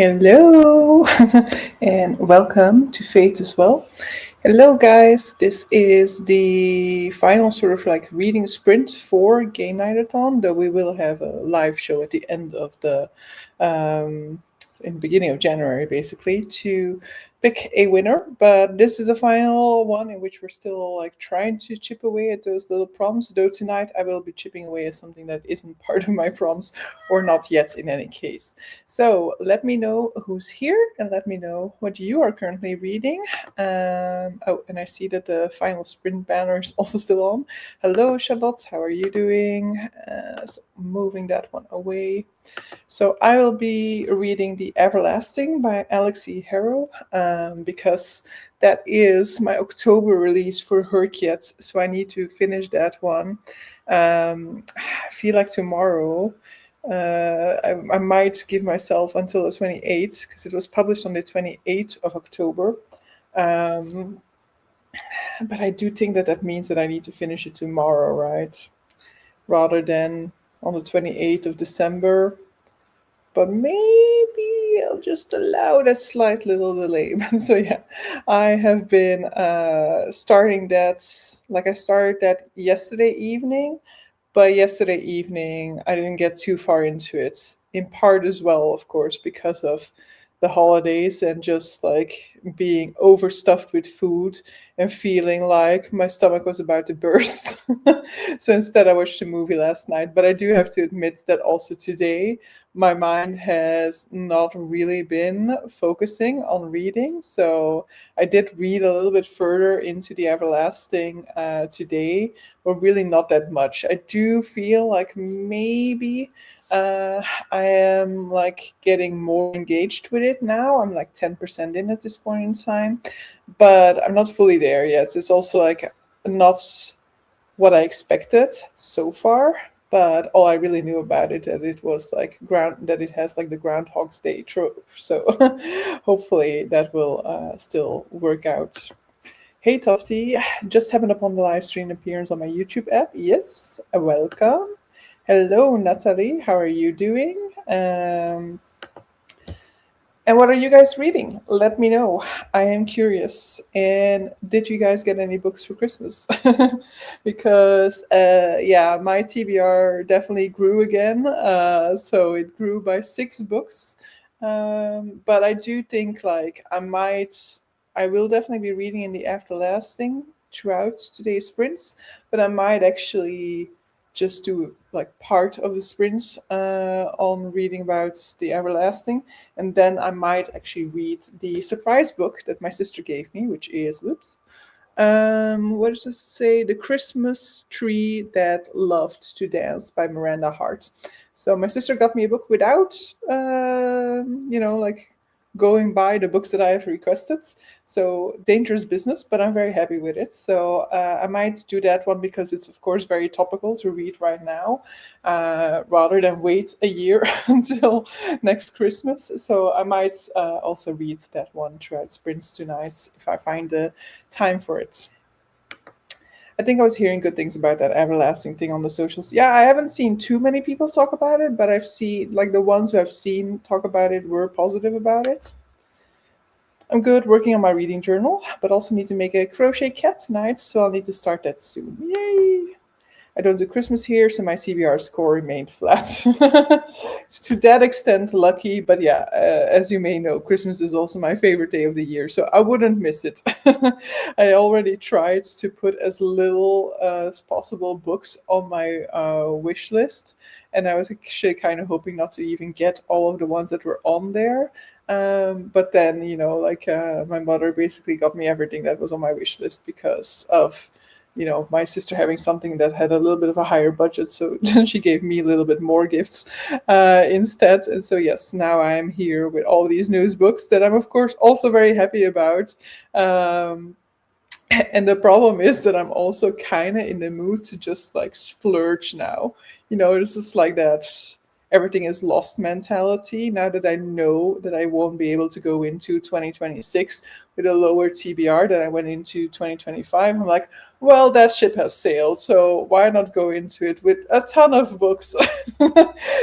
Hello, and welcome to Fate as well. Hello, guys. This is the final sort of like reading sprint for Gamenightathon, though we will have a live show at the end of um, in the beginning of January, basically, to pick a winner. But this is the final one in which we're still like trying to chip away at those little prompts. Though tonight I will be chipping away at something that isn't part of my prompts, or not yet in any case. So let me know who's here and let me know what you are currently reading. Oh, and I see that the final sprint banner is also still on. Hello, Charlotte. How are you doing? So moving that one away. So I will be reading The Everlasting by Alexi Harrow because that is my October release for Herkiet. So I need to finish that one. I feel like tomorrow I might give myself until the 28th because it was published on the 28th of October. But I do think that means that I need to finish it tomorrow, right? Rather than on the 28th of December. But maybe I'll just allow that slight little delay. So yeah, I have been starting that, like I started that yesterday evening, but yesterday evening I didn't get too far into it, in part as well, of course, because of the holidays and just like being overstuffed with food and feeling like my stomach was about to burst. So instead I watched a movie last night. But I do have to admit that also today my mind has not really been focusing on reading. So I did read a little bit further into The Everlasting today, but really not that much. I do feel like maybe I am like getting more engaged with it now. I'm like 10% in at this point in time, but I'm not fully there yet. It's also like not what I expected so far. But all I really knew about it that it was like that it has like the Groundhog's Day trope. So hopefully that will still work out. Hey Tofty, just happened upon the live stream appearance on my YouTube app. Yes, welcome. Hello Natalie, how are you doing? And what are you guys reading? Let me know. I am curious. And did you guys get any books for Christmas? Because, yeah, my TBR definitely grew again. So it grew by 6 books. But I do think, like, I will definitely be reading in the Everlasting throughout today's sprints, but I might actually just do like part of the sprints on reading about the Everlasting, and then I might actually read the surprise book that my sister gave me, which is what does this say? The Christmas Tree That Loved to Dance by Miranda Hart. So my sister got me a book without like going by the books that I have requested. So dangerous business, but I'm very happy with it. So I might do that one because it's of course very topical to read right now, rather than wait a year until next Christmas. So I might also read that one throughout sprints tonight if I find the time for it. I think I was hearing good things about that Everlasting thing on the socials. Yeah, I haven't seen too many people talk about it, but I've seen, like, the ones who I've seen talk about it were positive about it. I'm good working on my reading journal, but also need to make a crochet cat tonight, so I'll need to start that soon. Yay! I don't do Christmas here, so my CBR score remained flat. To that extent, lucky, but yeah, as you may know, Christmas is also my favorite day of the year, so I wouldn't miss it. I already tried to put as little as possible books on my wish list, and I was actually kind of hoping not to even get all of the ones that were on there. But then, my mother basically got me everything that was on my wish list because of my sister having something that had a little bit of a higher budget, so she gave me a little bit more gifts instead. And so yes, now I'm here with all these news books that I'm of course also very happy about. And the problem is that I'm also kind of in the mood to just like splurge now. This is like that everything is lost mentality. Now that I know that I won't be able to go into 2026 with a lower TBR than I went into 2025, I'm like, well, that ship has sailed. So why not go into it with a ton of books?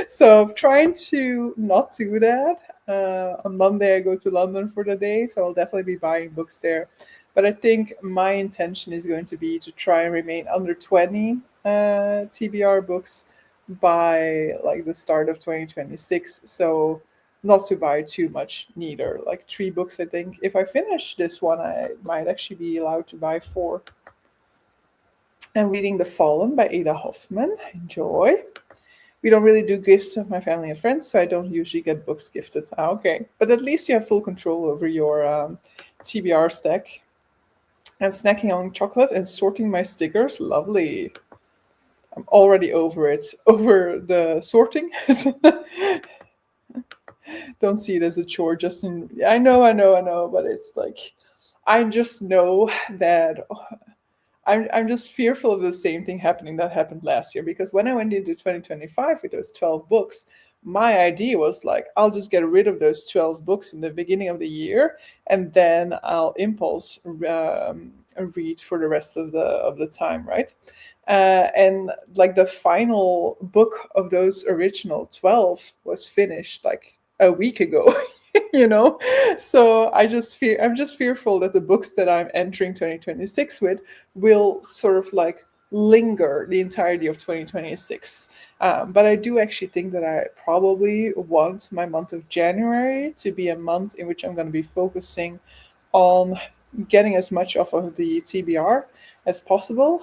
So I'm trying to not do that. On Monday, I go to London for the day, so I'll definitely be buying books there. But I think my intention is going to be to try and remain under 20 TBR books by like the start of 2026. So not to buy too much neither. Like 3 books, I think. If I finish this one, I might actually be allowed to buy 4. I'm reading The Fallen by Ada Hoffman. Enjoy. We don't really do gifts with my family and friends, so I don't usually get books gifted. Okay, but at least you have full control over your TBR stack. I'm snacking on chocolate and sorting my stickers. Lovely. I'm already over it. Over the sorting. Don't see it as a chore. Just in, I know, but it's like I just know that I'm just fearful of the same thing happening that happened last year, because when I went into 2025 with those 12 books, my idea was like, I'll just get rid of those 12 books in the beginning of the year, and then I'll impulse read for the rest of the time, right? And like the final book of those original 12 was finished like a week ago. So I'm just fearful that the books that I'm entering 2026 with will sort of like linger the entirety of 2026. But I do actually think that I probably want my month of January to be a month in which I'm going to be focusing on getting as much off of the TBR as possible.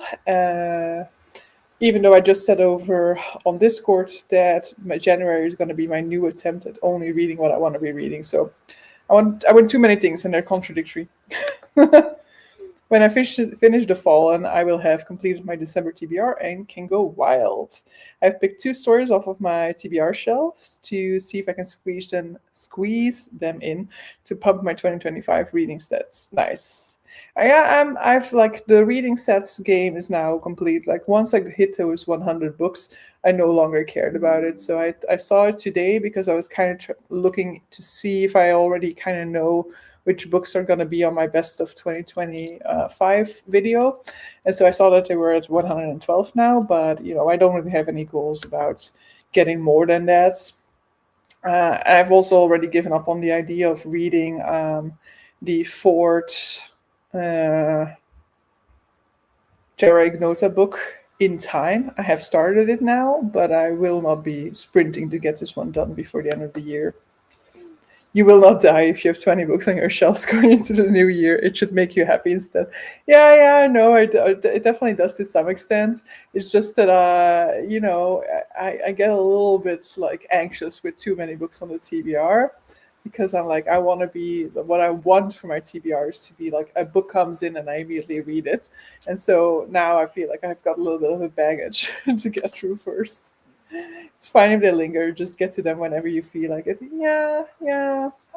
Even though I just said over on Discord that my January is going to be my new attempt at only reading what I want to be reading. So I want too many things and they're contradictory. When I finish The Fallen, I will have completed my December TBR and can go wild. I've picked 2 stories off of my TBR shelves to see if I can squeeze them in to pump my 2025 reading stats. Nice. I've like the reading stats game is now complete. Like once I hit those 100 books, I no longer cared about it. So I saw it today because I was kind of looking to see if I already kind of know which books are going to be on my best of 2025 video. And so I saw that they were at 112 now, but I don't really have any goals about getting more than that. I've also already given up on the idea of reading the fourth Gamenightathon book in time. I have started it now, but I will not be sprinting to get this one done before the end of the year. You will not die if you have 20 books on your shelves going into the new year. It should make you happy instead. Yeah, I know. It definitely does to some extent. It's just that, I get a little bit like anxious with too many books on the TBR, because I'm like, I want to be, what I want for my TBR is to be like a book comes in and I immediately read it. And so now I feel like I've got a little bit of a baggage to get through first. It's fine if they linger, just get to them whenever you feel like it. Yeah.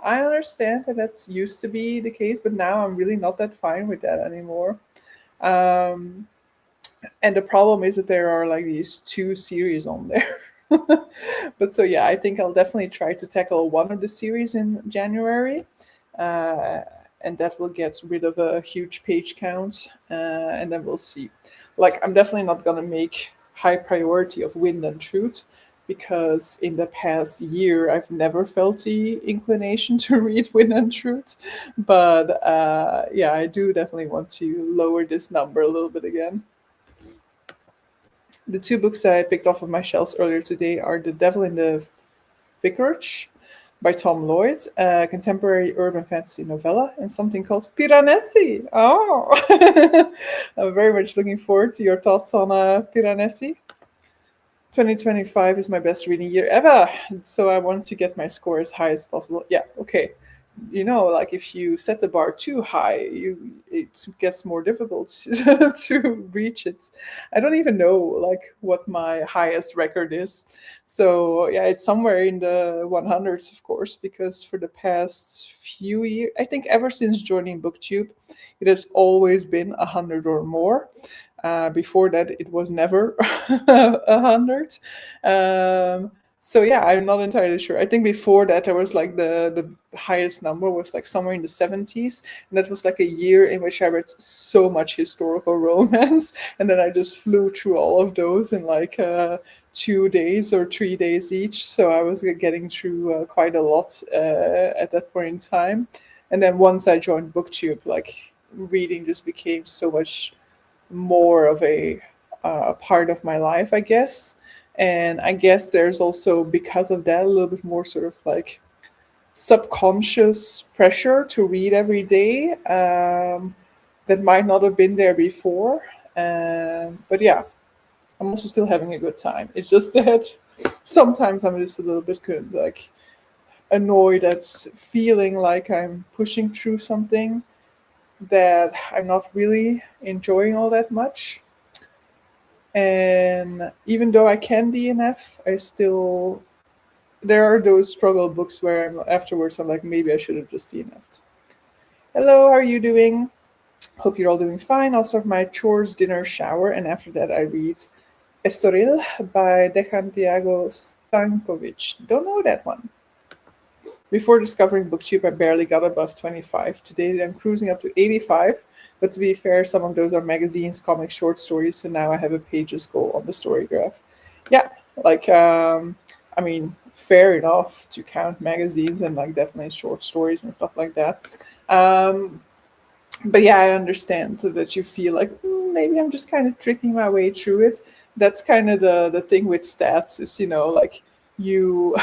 I understand that used to be the case, but now I'm really not that fine with that anymore. And the problem is that there are like these 2 series on there. But so yeah, I think I'll definitely try to tackle one of the series in January. And that will get rid of a huge page count. And then we'll see. Like, I'm definitely not going to make high priority of Wind and Truth, because in the past year I've never felt the inclination to read Wind and Truth. But yeah, I do definitely want to lower this number a little bit again. The 2 books that I picked off of my shelves earlier today are The Devil in the Vicarage by Tom Lloyd, a contemporary urban fantasy novella, and something called Piranesi. Oh, I'm very much looking forward to your thoughts on Piranesi. 2025 is my best reading year ever, so I want to get my score as high as possible. Yeah, okay. Like if you set the bar too high, it gets more difficult to reach it. I don't even know like what my highest record is. So yeah, it's somewhere in the 100s, of course, because for the past few years, I think ever since joining BookTube, it has always been 100 or more. Before that, it was never 100. So yeah, I'm not entirely sure. I think before that there was like the highest number was like somewhere in the 70s, and that was like a year in which I read so much historical romance, and then I just flew through all of those in like 2 days or 3 days each. So I was getting through quite a lot at that point in time, and then once I joined BookTube, like reading just became so much more of a part of my life, I guess. And I guess there's also, because of that, a little bit more sort of like subconscious pressure to read every day that might not have been there before. But yeah, I'm also still having a good time. It's just that sometimes I'm just a little bit like annoyed at feeling like I'm pushing through something that I'm not really enjoying all that much. And even though I can DNF, I still there are those struggle books where afterwards I'm like, maybe I should have just DNF'd. Hello, how are you doing? Hope you're all doing fine. I'll start my chores, dinner, shower, and after that I read Estoril by Dejan Tiago Stankovic. Don't know that one. Before discovering BookTube, I barely got above 25. Today I'm cruising up to 85. But to be fair, some of those are magazines, comics, short stories, so now I have a pages goal on the story graph. Yeah, like, I mean, fair enough to count magazines and like definitely short stories and stuff like that. Um, but yeah, I understand that you feel like maybe I'm just kind of tricking my way through it. That's kind of the thing with stats is, like you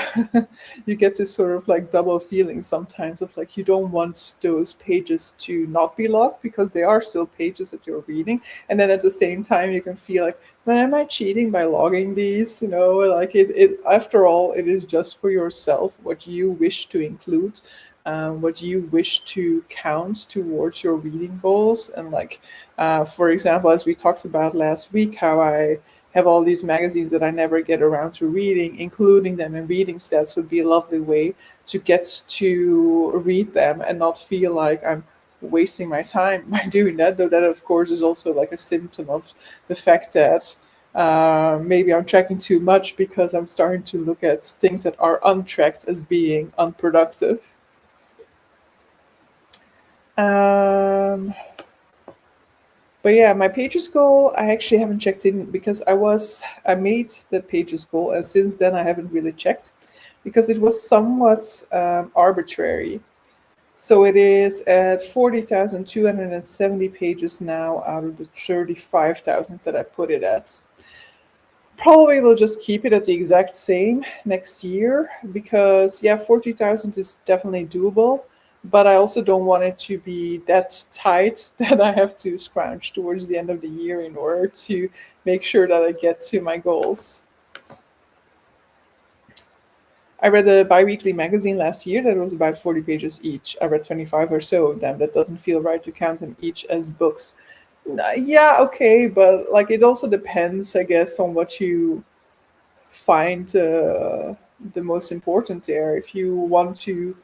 you get this sort of like double feeling sometimes of like you don't want those pages to not be logged because they are still pages that you're reading, and then at the same time you can feel like, man, am I cheating by logging these? Like it after all, it is just for yourself what you wish to include, what you wish to count towards your reading goals. And like, for example, as we talked about last week, how I have all these magazines that I never get around to reading, including them in reading stats would be a lovely way to get to read them and not feel like I'm wasting my time by doing that. Though that, of course, is also like a symptom of the fact that maybe I'm tracking too much because I'm starting to look at things that are untracked as being unproductive. Um, but yeah, my pages goal, I actually haven't checked in because I made that pages goal, and since then I haven't really checked because it was somewhat arbitrary. So it is at 40,270 pages now out of the 35,000 that I put it at. Probably will just keep it at the exact same next year because, yeah, 40,000 is definitely doable. But I also don't want it to be that tight that I have to scrounge towards the end of the year in order to make sure that I get to my goals. I read a bi-weekly magazine last year that was about 40 pages each. I read 25 or so of them. That doesn't feel right to count them each as books. Yeah, okay, but like it also depends, I guess, on what you find the most important there. If you want to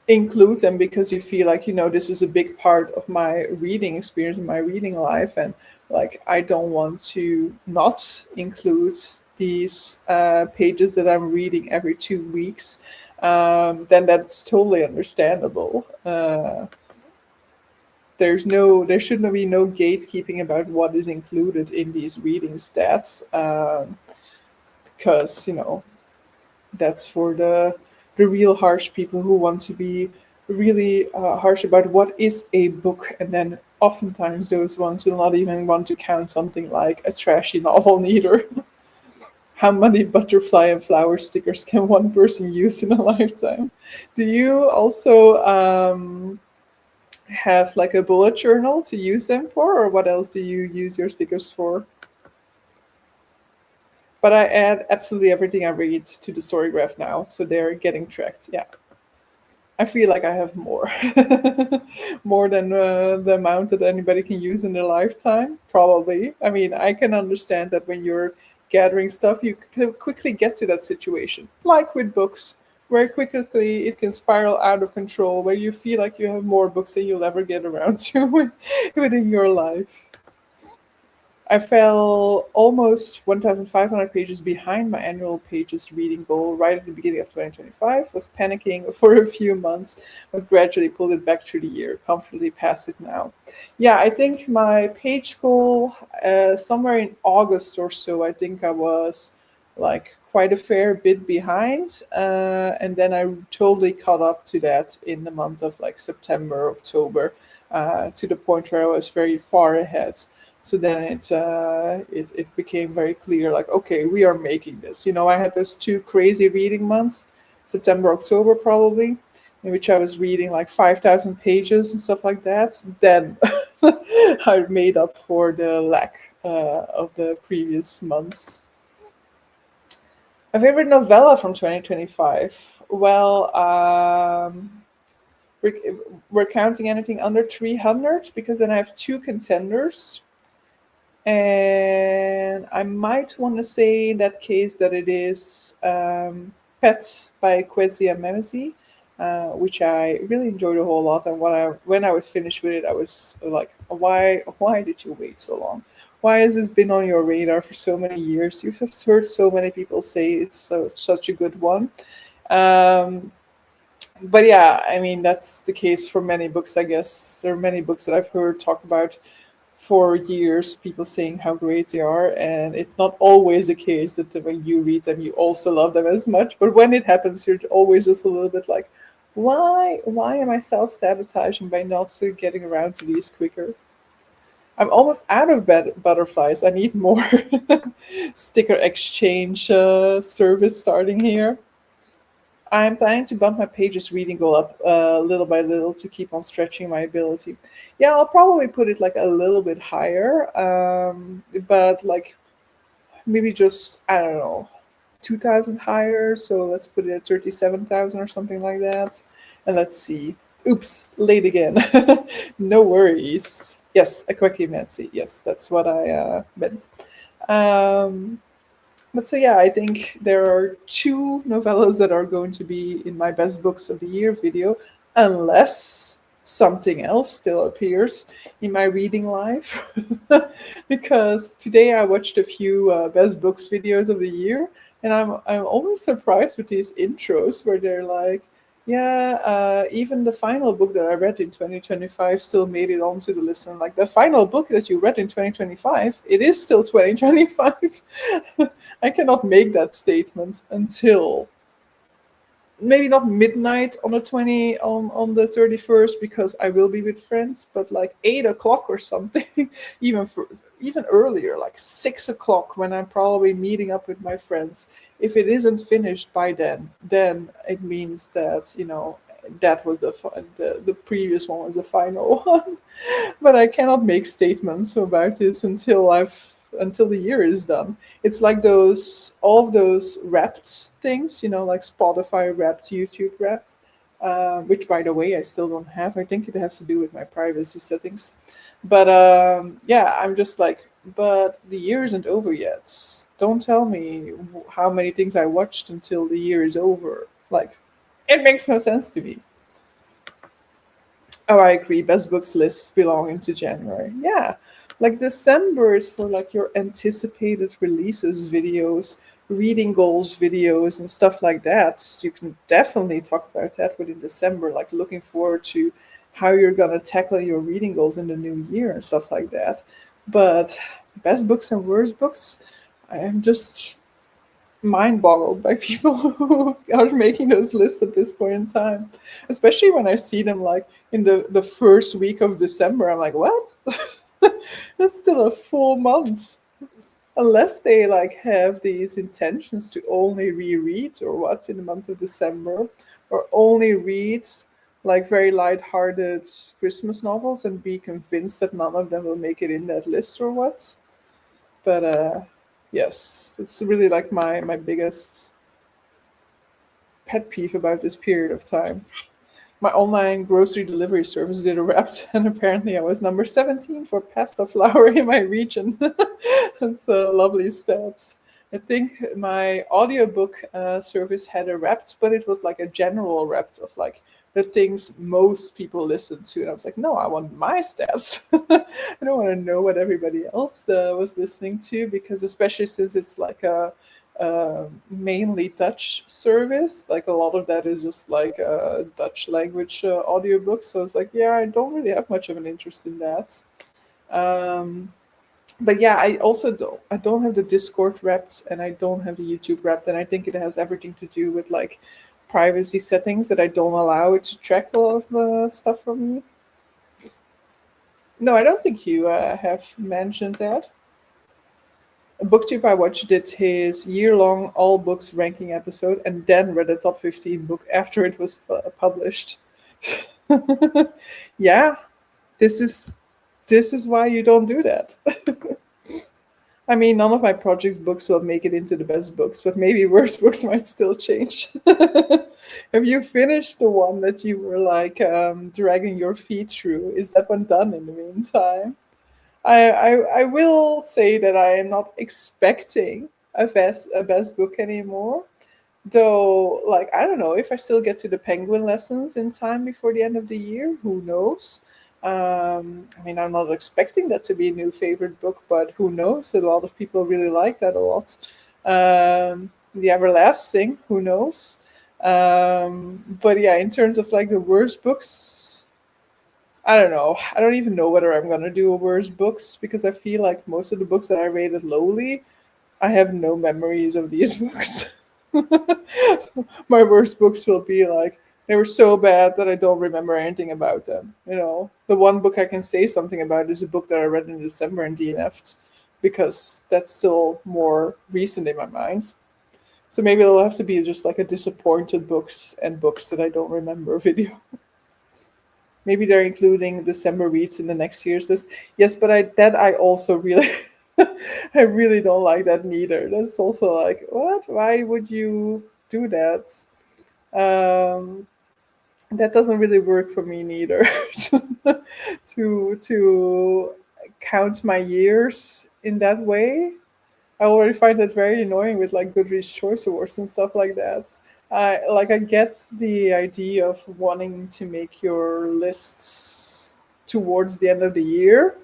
include them because you feel like, this is a big part of my reading experience and my reading life, and like I don't want to not include these pages that I'm reading every 2 weeks, then that's totally understandable. There shouldn't be no gatekeeping about what is included in these reading stats, because that's for the real harsh people who want to be really harsh about what is a book, and then oftentimes those ones will not even want to count something like a trashy novel neither. How many butterfly and flower stickers can one person use in a lifetime? Do you also have like a bullet journal to use them for, or what else do you use your stickers for? But I add absolutely everything I read to the story graph now, so they're getting tracked. Yeah, I feel like I have more, more than the amount that anybody can use in their lifetime. Probably. I mean, I can understand that when you're gathering stuff, you can quickly get to that situation, like with books, where quickly it can spiral out of control, where you feel like you have more books than you'll ever get around to within your life. I fell almost 1,500 pages behind my annual pages reading goal right at the beginning of 2025. Was panicking for a few months, but gradually pulled it back through the year. Comfortably past it now. Yeah, I think my page goal, somewhere in August or so, I think I was like quite a fair bit behind. And then I totally caught up to that in the month of like September, October, to the point where I was very far ahead. So then it became very clear, like, okay, we are making this. I had those two crazy reading months, September, October, probably, in which I was reading like 5,000 pages and stuff like that. Then I made up for the lack of the previous months. My favorite novella from 2025. Well, we're, we're counting anything under 300 because then I have two contenders. And I might want to say in that case that it is Pets by Kwesi Memesi, which I really enjoyed a whole lot. And when I was finished with it, I was like, why did you wait so long? Why has this been on your radar for so many years? You've heard so many people say it's such a good one. Um, but yeah, I mean, that's the case for many books, I guess. There are many books that I've heard talk about for years, people saying how great they are, and it's not always the case that when you read them you also love them as much, but when it happens you're always just a little bit like, why am I self-sabotaging by not getting around to these quicker? I'm almost out of butterflies. I need more sticker exchange service starting here. I'm planning to bump my pages reading goal up little by little to keep on stretching my ability. Yeah, I'll probably put it like a little bit higher, but like maybe just, I don't know, 2,000 higher. So let's put it at 37,000 or something like that. And let's see. Oops, late again. No worries. Yes, a quickie Nancy. Yes, that's what I meant. Um, but so yeah, I think there are two novellas that are going to be in my best books of the year video, unless something else still appears in my reading life. Because today I watched a few best books videos of the year, and I'm always surprised with these intros where they're like, yeah, even the final book that I read in 2025 still made it onto the list. And like, the final book that you read in 2025, it is still 2025. I cannot make that statement until maybe not midnight on the 31st, because I will be with friends, but like 8 o'clock or something, even earlier, like 6 o'clock, when I'm probably meeting up with my friends. If it isn't finished by then it means that that was the previous one was the final one. But I cannot make statements about this until the year is done. It's like all of those wrapped things, like Spotify wrapped, YouTube wrapped, which by the way I still don't have. I think it has to do with my privacy settings. But yeah, I'm just like, but the year isn't over yet. Don't tell me how many things I watched until the year is over. Like, it makes no sense to me. Oh, I agree. Best books lists belong into January. Yeah. Like December is for like your anticipated releases videos, reading goals videos, and stuff like that. You can definitely talk about that within December, like looking forward to how you're going to tackle your reading goals in the new year and stuff like that. But best books and worst books, I am just mind boggled by people who are making those lists at this point in time, especially when I see them like in the first week of December. I'm like, what? That's still a full month, unless they like have these intentions to only reread or what in the month of December, or only read like very light-hearted Christmas novels and be convinced that none of them will make it in that list or what. But yes, it's really like my biggest pet peeve about this period of time. My online grocery delivery service did a Wrapped, and apparently I was number 17 for pasta flour in my region. That's a lovely stats. I think my audiobook service had a Wrapped, but it was like a general Wrapped of like the things most people listen to. And I was like, no, I want my stats. I don't want to know what everybody else was listening to, because especially since it's like a mainly Dutch service, like a lot of that is just like a Dutch language audiobook. So it's like, yeah, I don't really have much of an interest in that. Um, but yeah, I don't have the Discord wrapped, and I don't have the YouTube wrapped, and I think it has everything to do with like privacy settings that I don't allow it to track a lot of stuff from me. No, I don't think you have mentioned that. BookTube I watched did his year-long all books ranking episode, and then read a top 15 book after it was published. Yeah, this is this is why you don't do that. I mean, none of my project's books will make it into the best books, but maybe worst books might still change. Have you finished the one that you were like dragging your feet through? Is that one done in the meantime? I will say that I am not expecting a best book anymore. Though, like, I don't know if I still get to the penguin lessons in time before the end of the year. Who knows? I mean, I'm not expecting that to be a new favorite book, but who knows? A lot of people really like that a lot. The Everlasting, who knows? But yeah, in terms of like the worst books, I don't know. I don't even know whether I'm gonna do a worst books, because I feel like most of the books that I rated lowly, I have no memories of these books. My worst books will be like, they were so bad that I don't remember anything about them. The one book I can say something about is a book that I read in December and DNF'd, because that's still more recent in my mind. So maybe it'll have to be just like a disappointed books and books that I don't remember video. Maybe they're including December reads in the next year's list. Yes, but I also really I really don't like that neither. That's also like, what? Why would you do that? Um, that doesn't really work for me neither. To count my years in that way, I already find that very annoying with like Goodreads Choice Awards and stuff like that. I get the idea of wanting to make your lists towards the end of the year,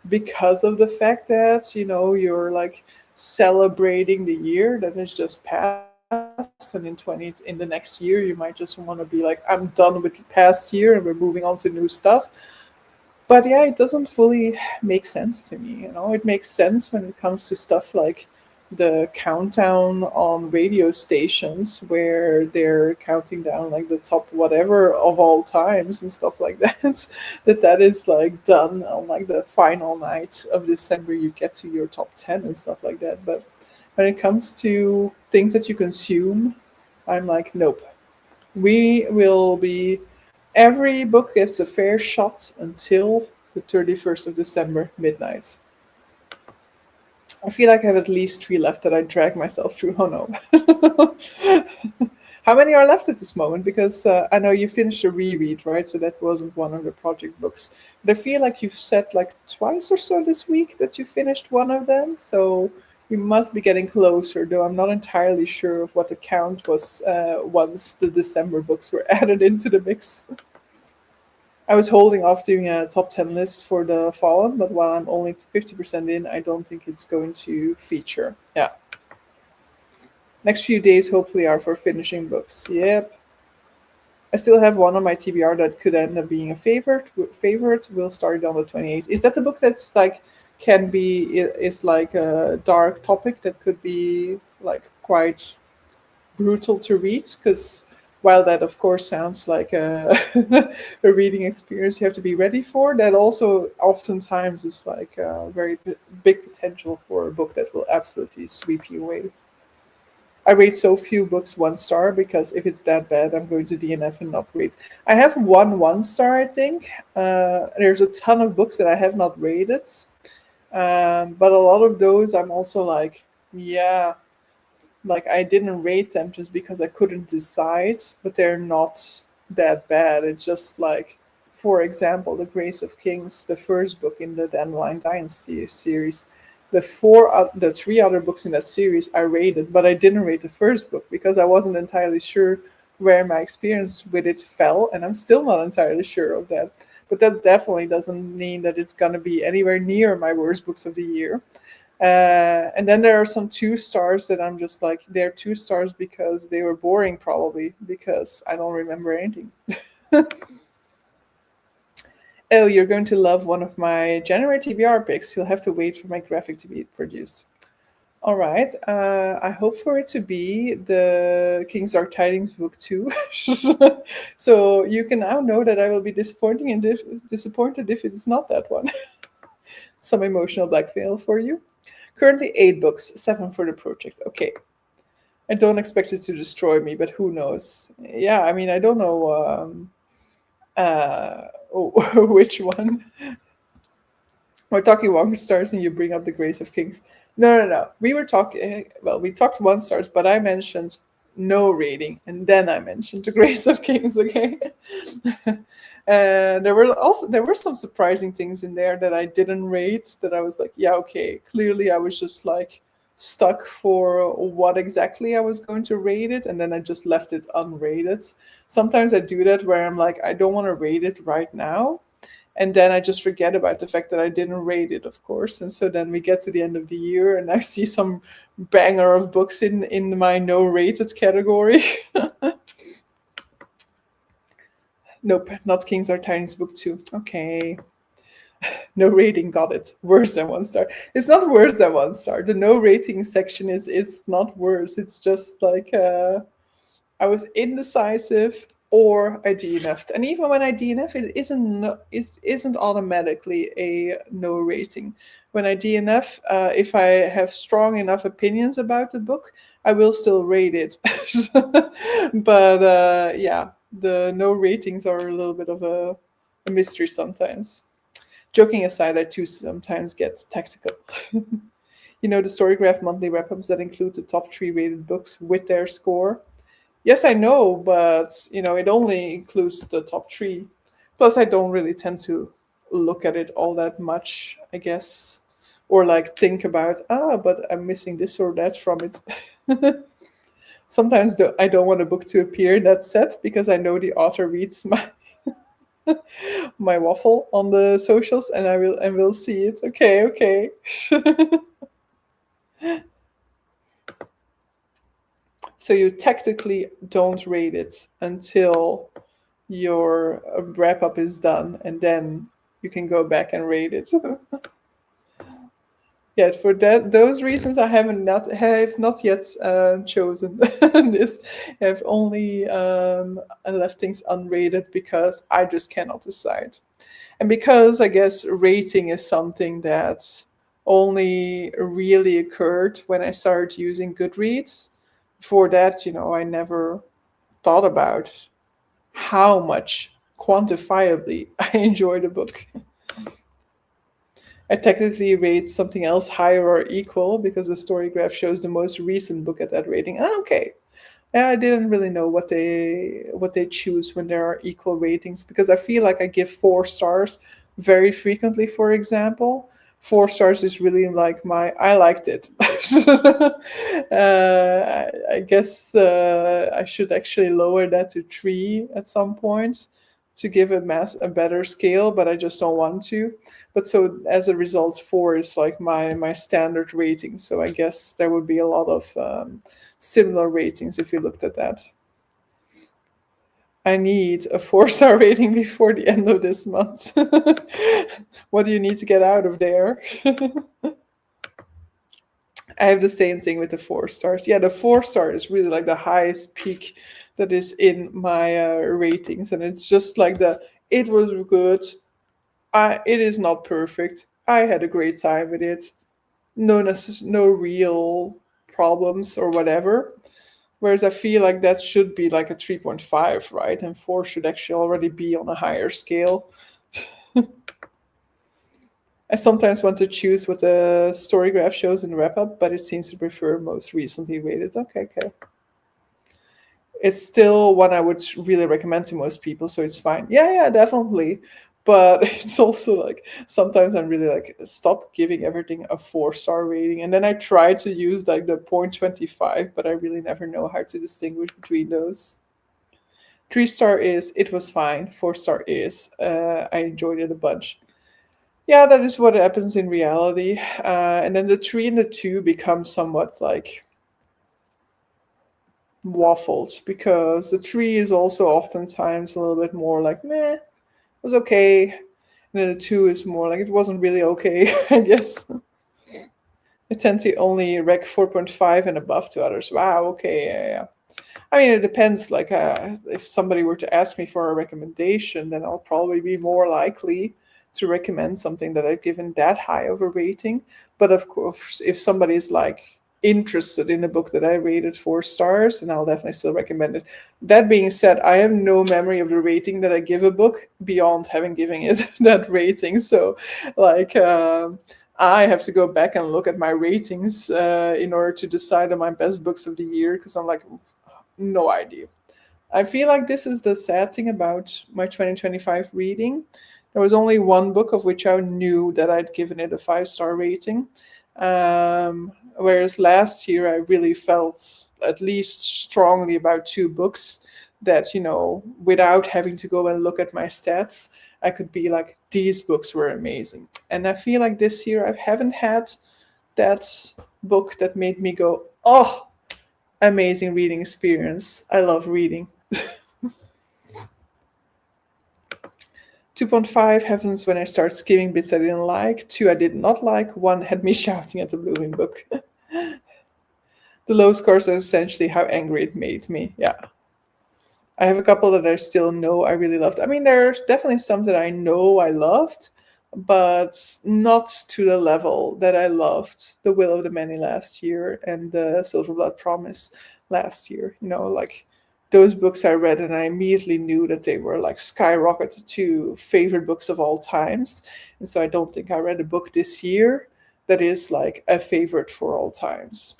because of the fact that you're like celebrating the year that has just passed, and in the next year you might just want to be like, I'm done with the past year and we're moving on to new stuff. But yeah, it doesn't fully make sense to me. It makes sense when it comes to stuff like the countdown on radio stations, where they're counting down like the top whatever of all times and stuff like that. That is like done on like the final night of December. You get to your top 10 and stuff like that. But when it comes to things that you consume, I'm like, nope. We will be Every book gets a fair shot until the 31st of December, midnight. I feel like I have at least three left that I drag myself through. Oh no. How many are left at this moment? Because I know you finished a reread, right? So that wasn't one of the project books. But I feel like you've said like twice or so this week that you finished one of them. So we must be getting closer, though I'm not entirely sure of what the count was once the December books were added into the mix. I was holding off doing a top 10 list for the Fallen, but while I'm only 50% in, I don't think it's going to feature. Yeah. Next few days hopefully are for finishing books. Yep. I still have one on my TBR that could end up being a favorite. Will start on the 28th. Is that the book that's like is like a dark topic that could be like quite brutal to read? Because while that of course sounds like a reading experience you have to be ready for, that also oftentimes is like a very big potential for a book that will absolutely sweep you away. I rate so few books 1 star, because if it's that bad, I'm going to DNF and not rate. I have 1 1 star, I think. There's a ton of books that I have not rated, but a lot of those I'm also like, yeah, like I didn't rate them just because I couldn't decide, but they're not that bad. It's just like, for example, The Grace of Kings, the first book in the Dandelion Dynasty series. The three other books in that series I rated, but I didn't rate the first book because I wasn't entirely sure where my experience with it fell, and I'm still not entirely sure of that. But that definitely doesn't mean that it's going to be anywhere near my worst books of the year. And then there are some 2 stars that I'm just like, they're 2 stars because they were boring, probably because I don't remember anything. Oh, you're going to love one of my January TBR picks. You'll have to wait for my graphic to be produced. All right. I hope for it to be the King's Dark Tidings book 2. So you can now know that I will be disappointed if it is not that one. Some emotional blackmail for you. Currently 8 books, 7 for the project. Okay. I don't expect it to destroy me, but who knows? Yeah, I mean, I don't know which one. We're talking 1 stars and you bring up the Grace of Kings. No, no, no. We were talking, well, we talked 1 stars, but I mentioned no rating. And then I mentioned the Grace of Kings, okay? And there were some surprising things in there that I didn't rate that I was like, yeah, okay. Clearly I was just like stuck for what exactly I was going to rate it. And then I just left it unrated. Sometimes I do that where I'm like, I don't want to rate it right now, and then I just forget about the fact that I didn't rate it, of course. And so then we get to the end of the year, and I see some banger of books in my no rated category. Nope, not Kings Are Tiny's book 2. Okay. No rating, got it. Worse than 1 star. It's not worse than 1 star. The no rating section is not worse. It's just like I was indecisive or I DNF'd. And even when I DNF, it isn't automatically a no rating. When I DNF, if I have strong enough opinions about the book, I will still rate it. But yeah, the no ratings are a little bit of a mystery sometimes. Joking aside, I too sometimes get tactical. You know, the Storygraph monthly wrap-ups that include the top 3 rated books with their score. Yes, I know, but it only includes the top 3. Plus, I don't really tend to look at it all that much, I guess, or like think about but I'm missing this or that from it. Sometimes I don't want a book to appear in that set because I know the author reads my my waffle on the socials, and I will see it. Okay, okay. So you technically don't rate it until your wrap up is done, and then you can go back and rate it. Yeah, for those reasons, I have not yet chosen this. I've only left things unrated because I just cannot decide, and because I guess rating is something that only really occurred when I started using Goodreads. Before that, I never thought about how much quantifiably I enjoyed a book. I technically rate something else higher or equal because the story graph shows the most recent book at that rating. Okay. Yeah, I didn't really know what they choose when there are equal ratings, because I feel like I give 4 stars very frequently, for example. 4 stars is really like I liked it. I guess I should actually lower that to 3 at some point to give a better scale, but I just don't want to. But so as a result, 4 is like my standard rating. So I guess there would be a lot of similar ratings if you looked at that. I need a 4-star rating before the end of this month. What do you need to get out of there? I have the same thing with the 4 stars. Yeah, the 4-star is really like the highest peak that is in my ratings, and it's just like it was good. It is not perfect. I had a great time with it. No real problems or whatever. Whereas I feel like that should be like a 3.5, right? And 4 should actually already be on a higher scale. I sometimes want to choose what the story graph shows in wrap up, but it seems to prefer most recently rated. Okay. It's still one I would really recommend to most people, so it's fine. Yeah, definitely. But it's also like sometimes I'm really like, stop giving everything a 4-star rating. And then I try to use like the 0.25, but I really never know how to distinguish between those. 3-star is it was fine. 4-star is I enjoyed it a bunch. Yeah, that is what happens in reality. And then the 3 and the 2 become somewhat like waffled because the 3 is also oftentimes a little bit more like meh, it was okay. And then the 2 is more like it wasn't really okay, I guess. I tend to only rec 4.5 and above to others. Wow, okay, yeah. I mean, it depends. Like, if somebody were to ask me for a recommendation, then I'll probably be more likely to recommend something that I've given that high of a rating. But of course, if somebody's like interested in a book that I rated 4 stars, then I'll definitely still recommend it. That being said, I have no memory of the rating that I give a book beyond having given it that rating. So, like, I have to go back and look at my ratings in order to decide on my best books of the year because I'm like, no idea. I feel like this is the sad thing about my 2025 reading. There was only one book of which I knew that I'd given it a 5-star rating. Whereas last year I really felt at least strongly about 2 books that, without having to go and look at my stats, I could be like, these books were amazing. And I feel like this year I haven't had that book that made me go, oh, amazing reading experience. I love reading. 2.5 happens when I start skimming bits I didn't like. 2 I did not like. 1 had me shouting at the blooming book. The low scores are essentially how angry it made me. Yeah. I have a couple that I still know I really loved. I mean, there's definitely some that I know I loved, but not to the level that I loved The Will of the Many last year and The Silver Blood Promise last year. Like those books I read and I immediately knew that they were like skyrocketed to favorite books of all times. And so I don't think I read a book this year that is like a favorite for all times.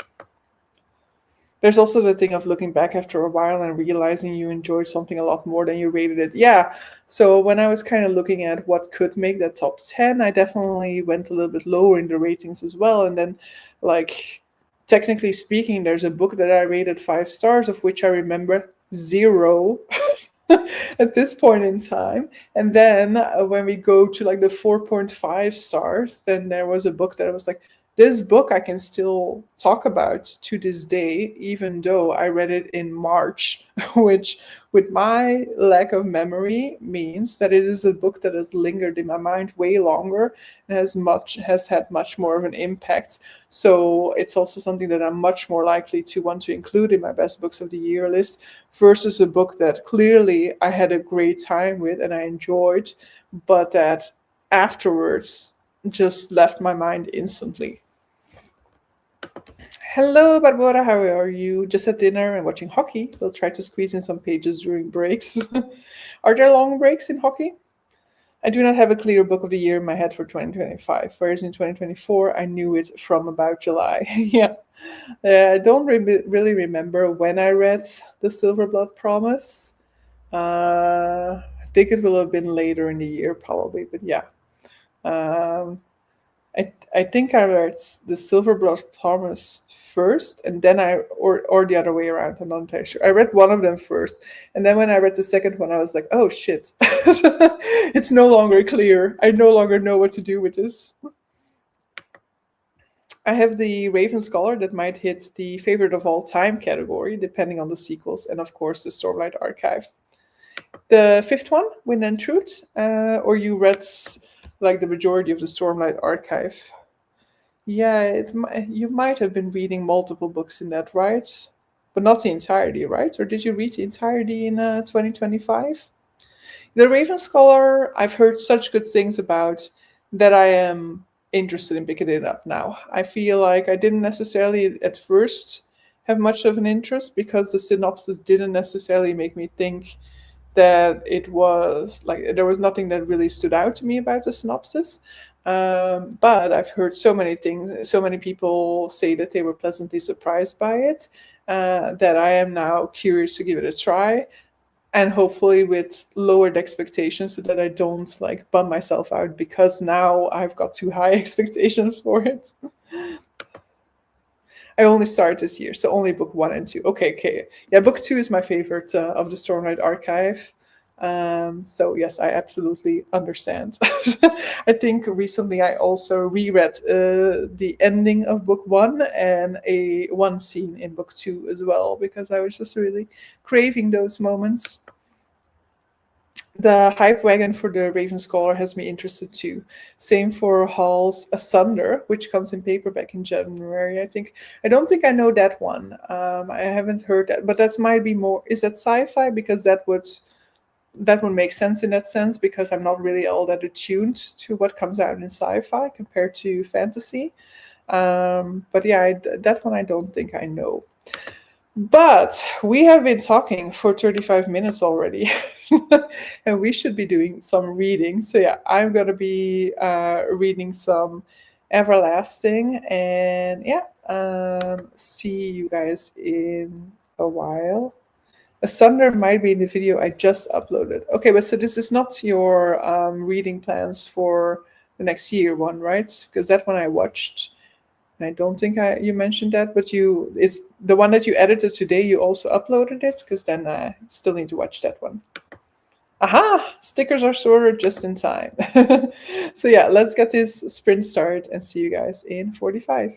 There's also the thing of looking back after a while and realizing you enjoyed something a lot more than you rated it. Yeah. So when I was kind of looking at what could make that top 10, I definitely went a little bit lower in the ratings as well. And then, like, technically speaking, there's a book that I rated 5 stars, of which I remember 0 at this point in time. And then when we go to like the 4.5 stars, then there was a book that I was like, this book I can still talk about to this day, even though I read it in March, which with my lack of memory means that it is a book that has lingered in my mind way longer and has had much more of an impact. So it's also something that I'm much more likely to want to include in my best books of the year list versus a book that clearly I had a great time with and I enjoyed, but that afterwards just left my mind instantly. Hello, Barbara. How are you? Just at dinner and watching hockey. We'll try to squeeze in some pages during breaks. Are there long breaks in hockey? I do not have a clear book of the year in my head for 2025, whereas in 2024 I knew it from about July. Yeah. I don't really remember when I read The Silver Blood Promise. I think it will have been later in the year, probably, but yeah. I think I read The Silver Blood Promise first, and then or the other way around. I'm not entirely sure. I read one of them first, and then when I read the second one, I was like, "Oh shit, it's no longer clear. I no longer know what to do with this." I have the Raven Scholar that might hit the favorite of all time category, depending on the sequels, and of course the Stormlight Archive. The fifth one, Wind and Truth, or you read like the majority of the Stormlight Archive. Yeah, you might have been reading multiple books in that, right? But not the entirety, right? Or did you read the entirety in 2025? The Raven Scholar, I've heard such good things about that I am interested in picking it up now. I feel like I didn't necessarily at first have much of an interest because the synopsis didn't necessarily make me think that it was like there was nothing that really stood out to me about the synopsis. But I've heard so many things, so many people say that they were pleasantly surprised by it, that I am now curious to give it a try, and hopefully with lowered expectations so that I don't like bum myself out because now I've got too high expectations for it. I only started this year, so only book 1 and 2. Okay, okay. Yeah, book 2 is my favorite of the Stormlight Archive. So yes, I absolutely understand. I think recently I also reread the ending of book 1 and a one scene in book 2 as well, because I was just really craving those moments. The hype wagon for the Raven Scholar has me interested too. Same for Hall's Asunder, which comes in paperback in January. I don't think I know that one. I haven't heard that, but that might be more. Is that sci-fi? Because that would make sense in that sense, because I'm not really all that attuned to what comes out in sci-fi compared to fantasy. But yeah, that one I don't think I know. But we have been talking for 35 minutes already, and we should be doing some reading. So, yeah, I'm going to be reading some Everlasting, and yeah, see you guys in a while. Asunder might be in the video I just uploaded. Okay, but so this is not your reading plans for the next year one, right? Because that one I watched. And I don't think you mentioned that, but it's the one that you edited today. You also uploaded it, because then I still need to watch that one. Aha! Stickers are sorted just in time. So yeah, let's get this sprint started and see you guys in 45.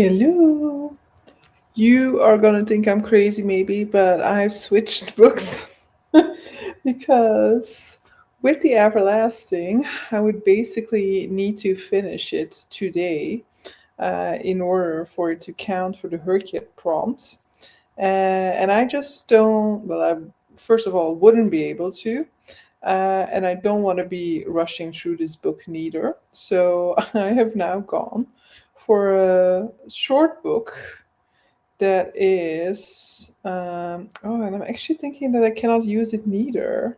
Hello. You are gonna think I'm crazy, maybe, but I've switched books because with the Everlasting, I would basically need to finish it today in order for it to count for the Herkiat prompt. And I just don't, well, I first of all wouldn't be able to. And I don't want to be rushing through this book neither. So I have now gone for a short book that is. Oh, and I'm actually thinking that I cannot use it neither.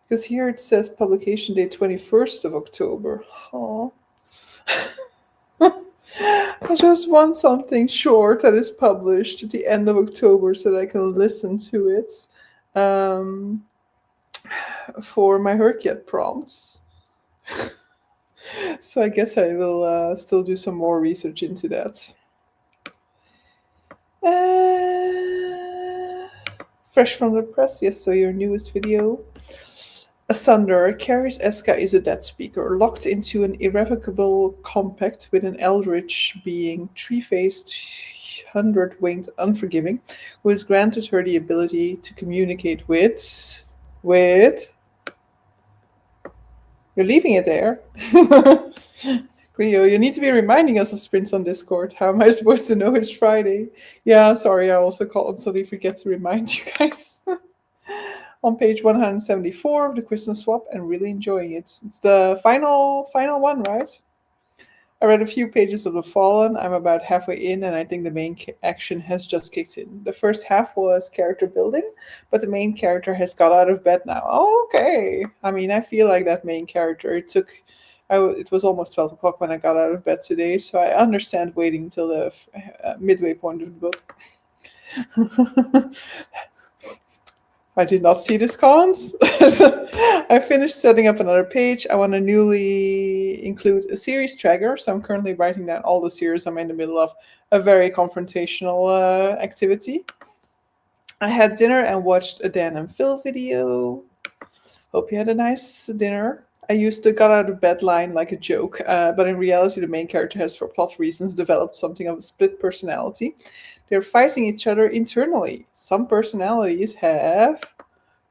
Because here it says publication date 21st of October. Oh. I just want something short that is published at the end of October so that I can listen to it um, for my Herkiat prompts. So I guess I will still do some more research into that. Fresh from the press, yes, so your newest video. Asunder, Caris Eska is a dead speaker, locked into an irrevocable compact with an eldritch being, tree-faced, hundred-winged, unforgiving, who has granted her the ability to communicate with... You're leaving it there. Cleo, you need to be reminding us of sprints on Discord. How am I supposed to know it's Friday? Yeah, sorry, I also constantly forget to remind you guys. On page 174 of the Christmas swap and really enjoying it. It's the final one, right? I read a few pages of The Fallen. I'm about halfway in, and I think the main action has just kicked in. The first half was character building, but the main character has got out of bed now. Oh, okay. I mean, I feel like that main character. It was almost 12 o'clock when I got out of bed today, so I understand waiting until the midway point of the book. I did not see this, cons. I finished setting up another page. I want to newly include a series tracker, so I'm currently writing down all the series I'm in the middle of. A very confrontational activity. I had dinner and watched a Dan and Phil video. Hope you had a nice dinner. I used the got out of bed line like a joke, but in reality, the main character has, for plot reasons, developed something of a split personality. They're fighting each other internally. Some personalities have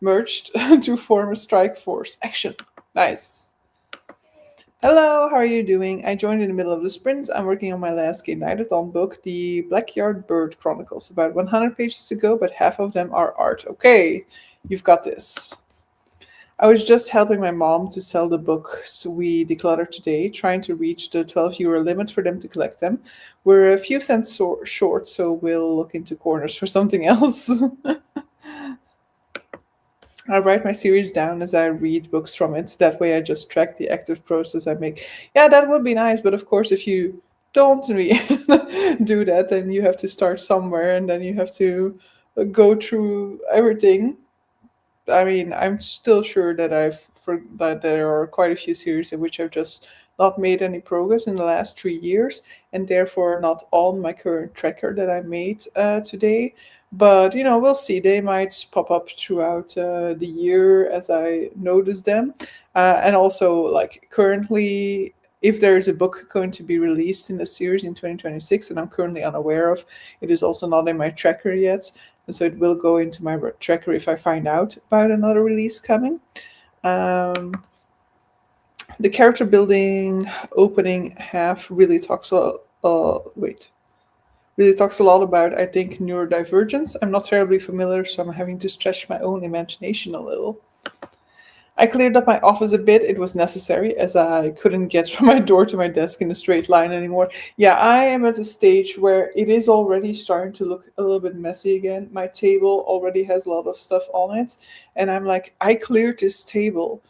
merged to form a strike force. Action. Nice. Hello, how are you doing? I joined in the middle of the sprint. I'm working on my last Gamenightathon book, the Blackyard Bird Chronicles. About 100 pages to go, but half of them are art. Okay, you've got this. I was just helping my mom to sell the books we decluttered today, trying to reach the €12 limit for them to collect them. We're a few cents short, so we'll look into corners for something else. I write my series down as I read books from it. That way I just track the active process I make. Yeah, that would be nice, but of course if you don't do that, then you have to start somewhere and then you have to go through everything. I mean, I'm still sure that that there are quite a few series in which I've just not made any progress in the last 3 years, and therefore not on my current tracker that I made today. But we'll see. They might pop up throughout the year as I notice them, and also like currently. If there is a book going to be released in the series in 2026 that I'm currently unaware of, it is also not in my tracker yet. And so it will go into my tracker if I find out about another release coming. The character building opening half really talks really talks a lot about, I think, neurodivergence. I'm not terribly familiar, so I'm having to stretch my own imagination a little. I cleared up my office a bit. It was necessary as I couldn't get from my door to my desk in a straight line anymore. Yeah, I am at a stage where it is already starting to look a little bit messy again. My table already has a lot of stuff on it. And I'm like, I cleared this table.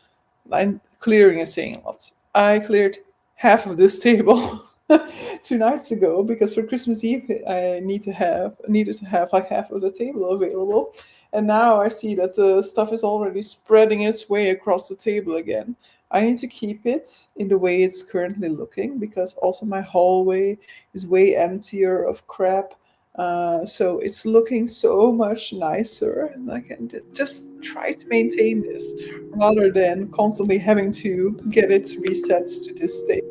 I'm clearing is saying a lot. I cleared half of this table 2 nights ago because for Christmas Eve I needed to have like half of the table available. And now I see that the stuff is already spreading its way across the table again. I need to keep it in the way it's currently looking because also my hallway is way emptier of crap. So it's looking so much nicer, and I can just try to maintain this rather than constantly having to get it reset to this state.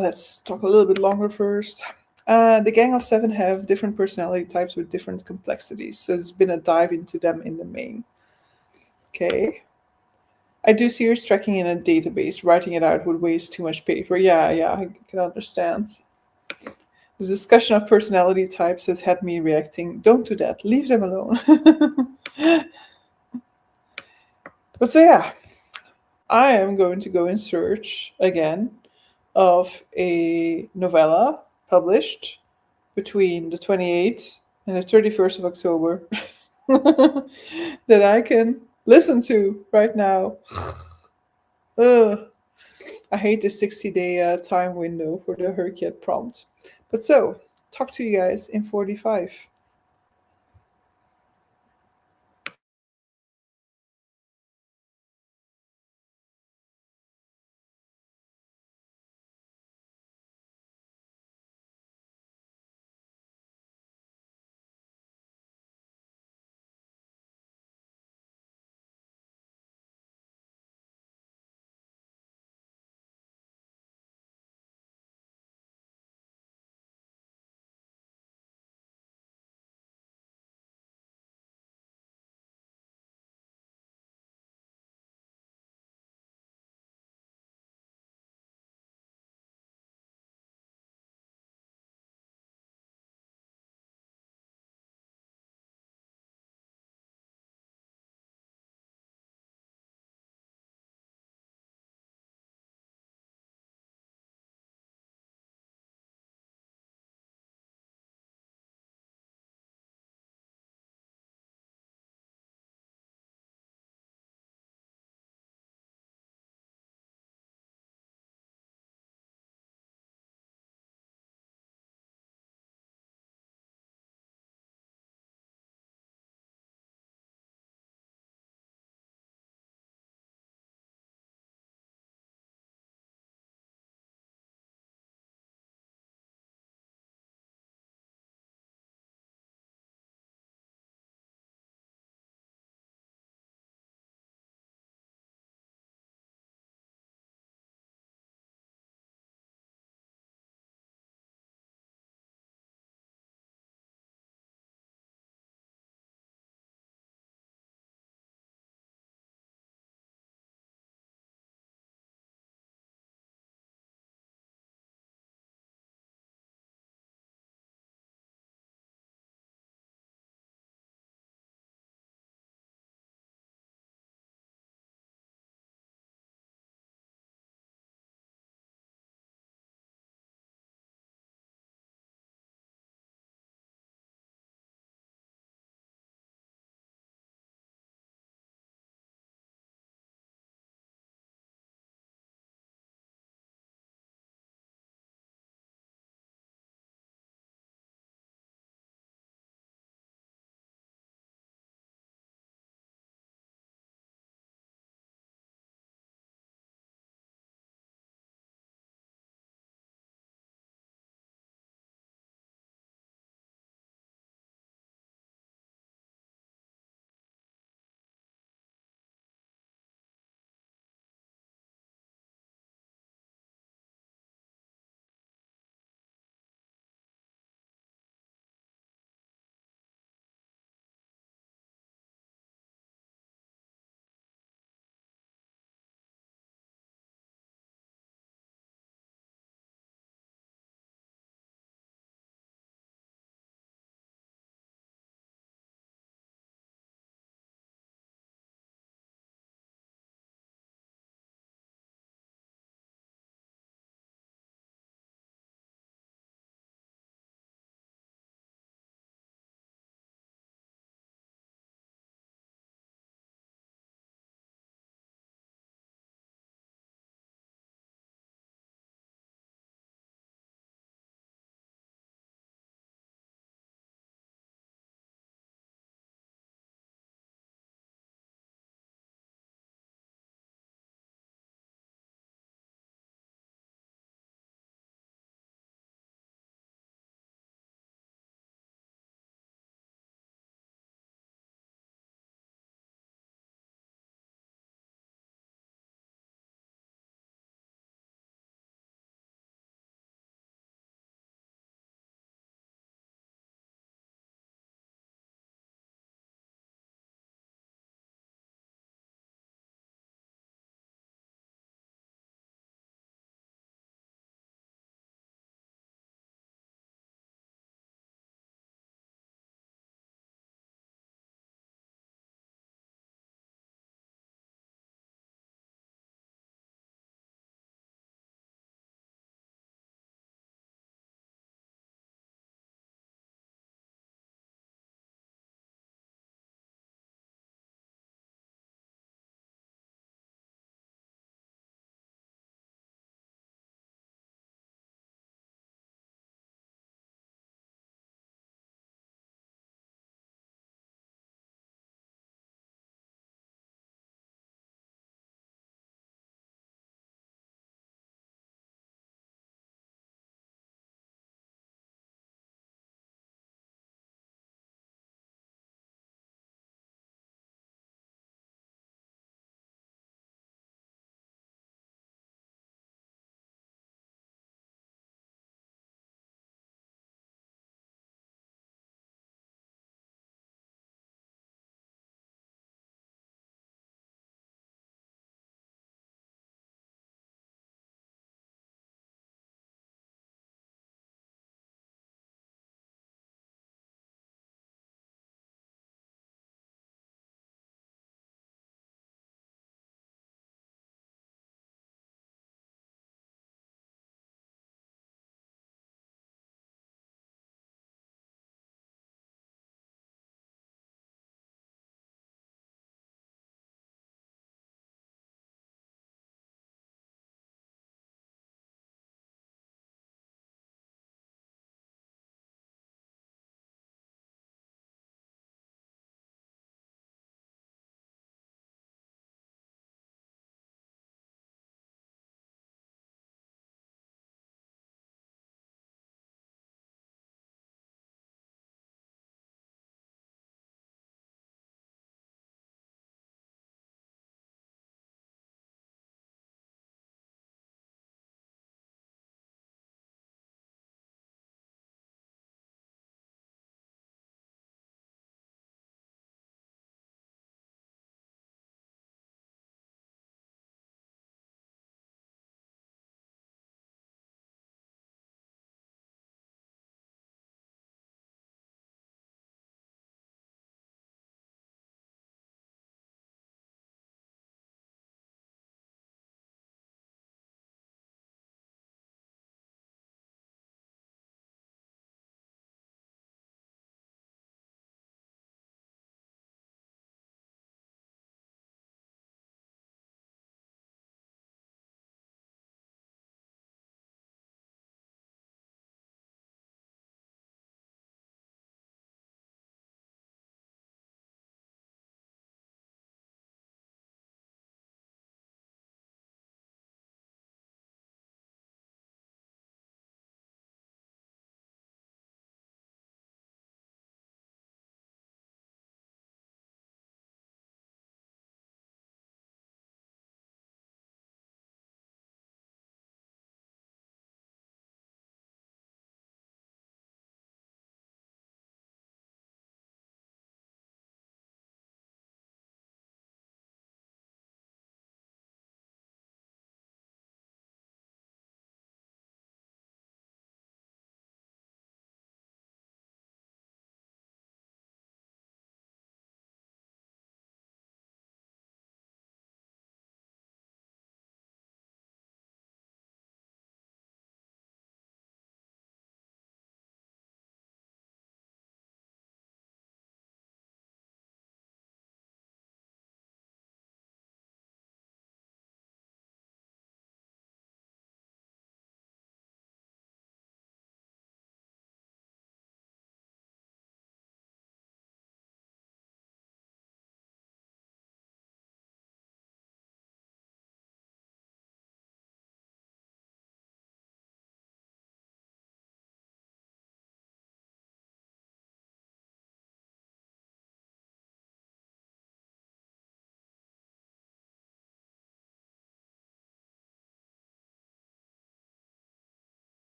Let's talk a little bit longer first. The Gang of Seven have different personality types with different complexities, so it's been a dive into them in the main. Okay. I do serious tracking in a database. Writing it out would waste too much paper. Yeah, I can understand. The discussion of personality types has had me reacting. Don't do that. Leave them alone. But so yeah, I am going to go in search again of a novella published between the 28th and the 31st of October that I can listen to right now. Ugh. I hate the 60-day time window for the Herkiet prompt. But so, talk to you guys in 45.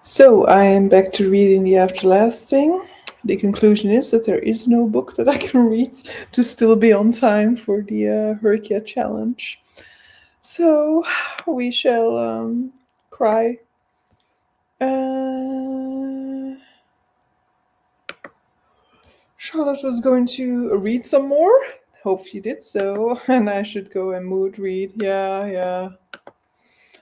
So I am back to reading The Afterlasting. The conclusion is that there is no book that I can read to still be on time for the Herkia challenge. So we shall cry. Charlotte was going to read some more. Hope she did so. And I should go and mood read. Yeah.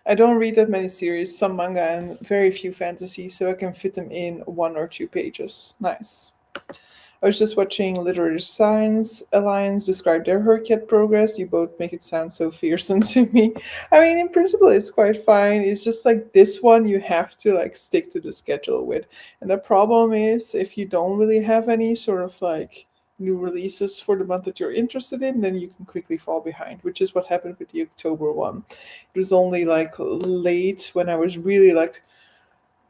I don't read that many series, some manga and very few fantasy, so I can fit them in 1 or 2 pages. Nice. I was just watching Literary Science Alliance describe their Hercat progress. You both make it sound so fearsome to me. I mean, in principle, it's quite fine. It's just like this one, you have to like stick to the schedule with. And the problem is, if you don't really have any sort of like new releases for the month that you're interested in, then you can quickly fall behind, which is what happened with the October one. It was only like late when I was really like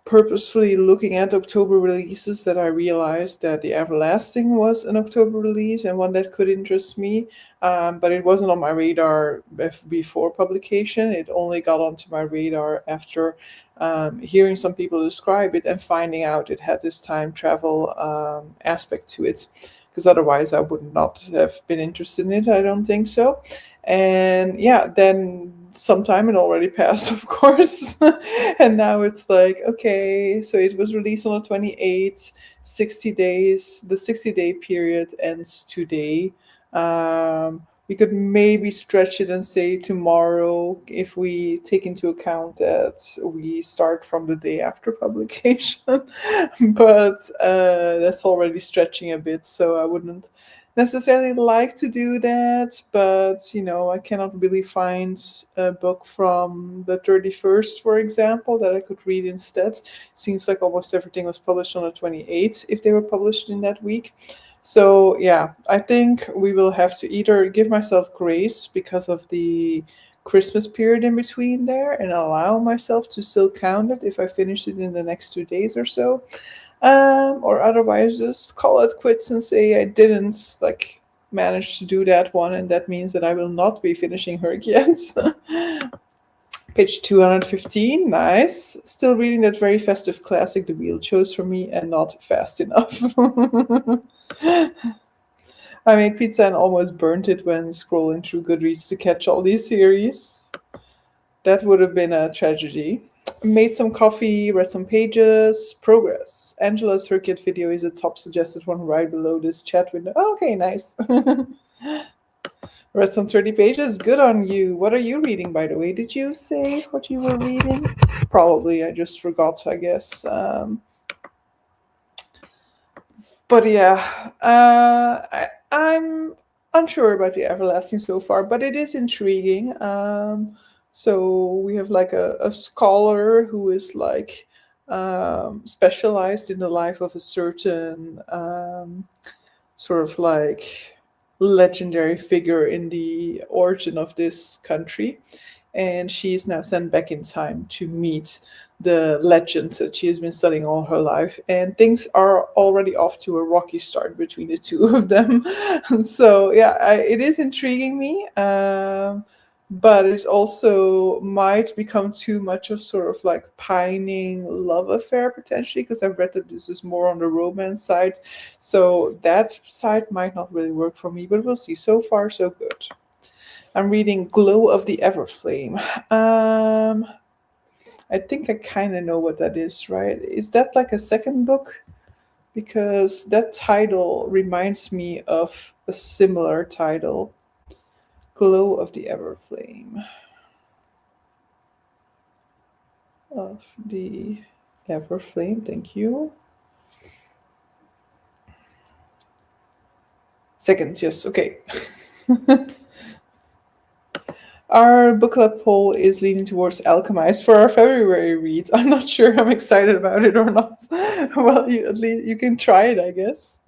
purposefully looking at October releases that I realized that The Everlasting was an October release and one that could interest me. But it wasn't on my radar before publication. It only got onto my radar after hearing some people describe it and finding out it had this time travel aspect to it. Because otherwise, I would not have been interested in it. I don't think so. And yeah, then sometime it already passed, of course. And now it's like, okay, so it was released on the 28th, 60 days. The 60-day period ends today. We could maybe stretch it and say tomorrow if we take into account that we start from the day after publication. But that's already stretching a bit, so I wouldn't necessarily like to do that, but I cannot really find a book from the 31st, for example, that I could read instead. Seems like almost everything was published on the 28th if they were published in that week. So yeah, I think we will have to either give myself grace because of the Christmas period in between there and allow myself to still count it if I finish it in the next 2 days or so, or otherwise just call it quits and say I didn't like manage to do that one, and that means that I will not be finishing her yet. Page 215, nice. Still reading that very festive classic The Wheel chose for me and not fast enough. I made pizza and almost burnt it when scrolling through Goodreads to catch all these series. That would have been a tragedy. Made some coffee, read some pages, progress. Angela's Herkit video is a top suggested one right below this chat window. Oh, okay, nice. Read some 30 pages. Good on you. What are you reading, by the way? Did you say what you were reading? Probably. I just forgot, I guess. But yeah, I'm unsure about the Everlasting so far, but it is intriguing. So we have like a scholar who is like specialized in the life of a certain sort of like legendary figure in the origin of this country. And she is now sent back in time to meet the legend that she has been studying all her life. And things are already off to a rocky start between the two of them. And so, yeah, it is intriguing me. But it also might become too much of sort of like pining love affair potentially, because I've read that this is more on the romance side. So that side might not really work for me, but we'll see. So far, so good. I'm reading Glow of the Everflame. I think I kind of know what that is, right? Is that like a second book? Because that title reminds me of a similar title, Glow of the Everflame. Of the Everflame, thank you. Second, yes, okay. Our book club poll is leaning towards Alchemist for our February read. I'm not sure I'm excited about it or not. Well, at least you can try it, I guess.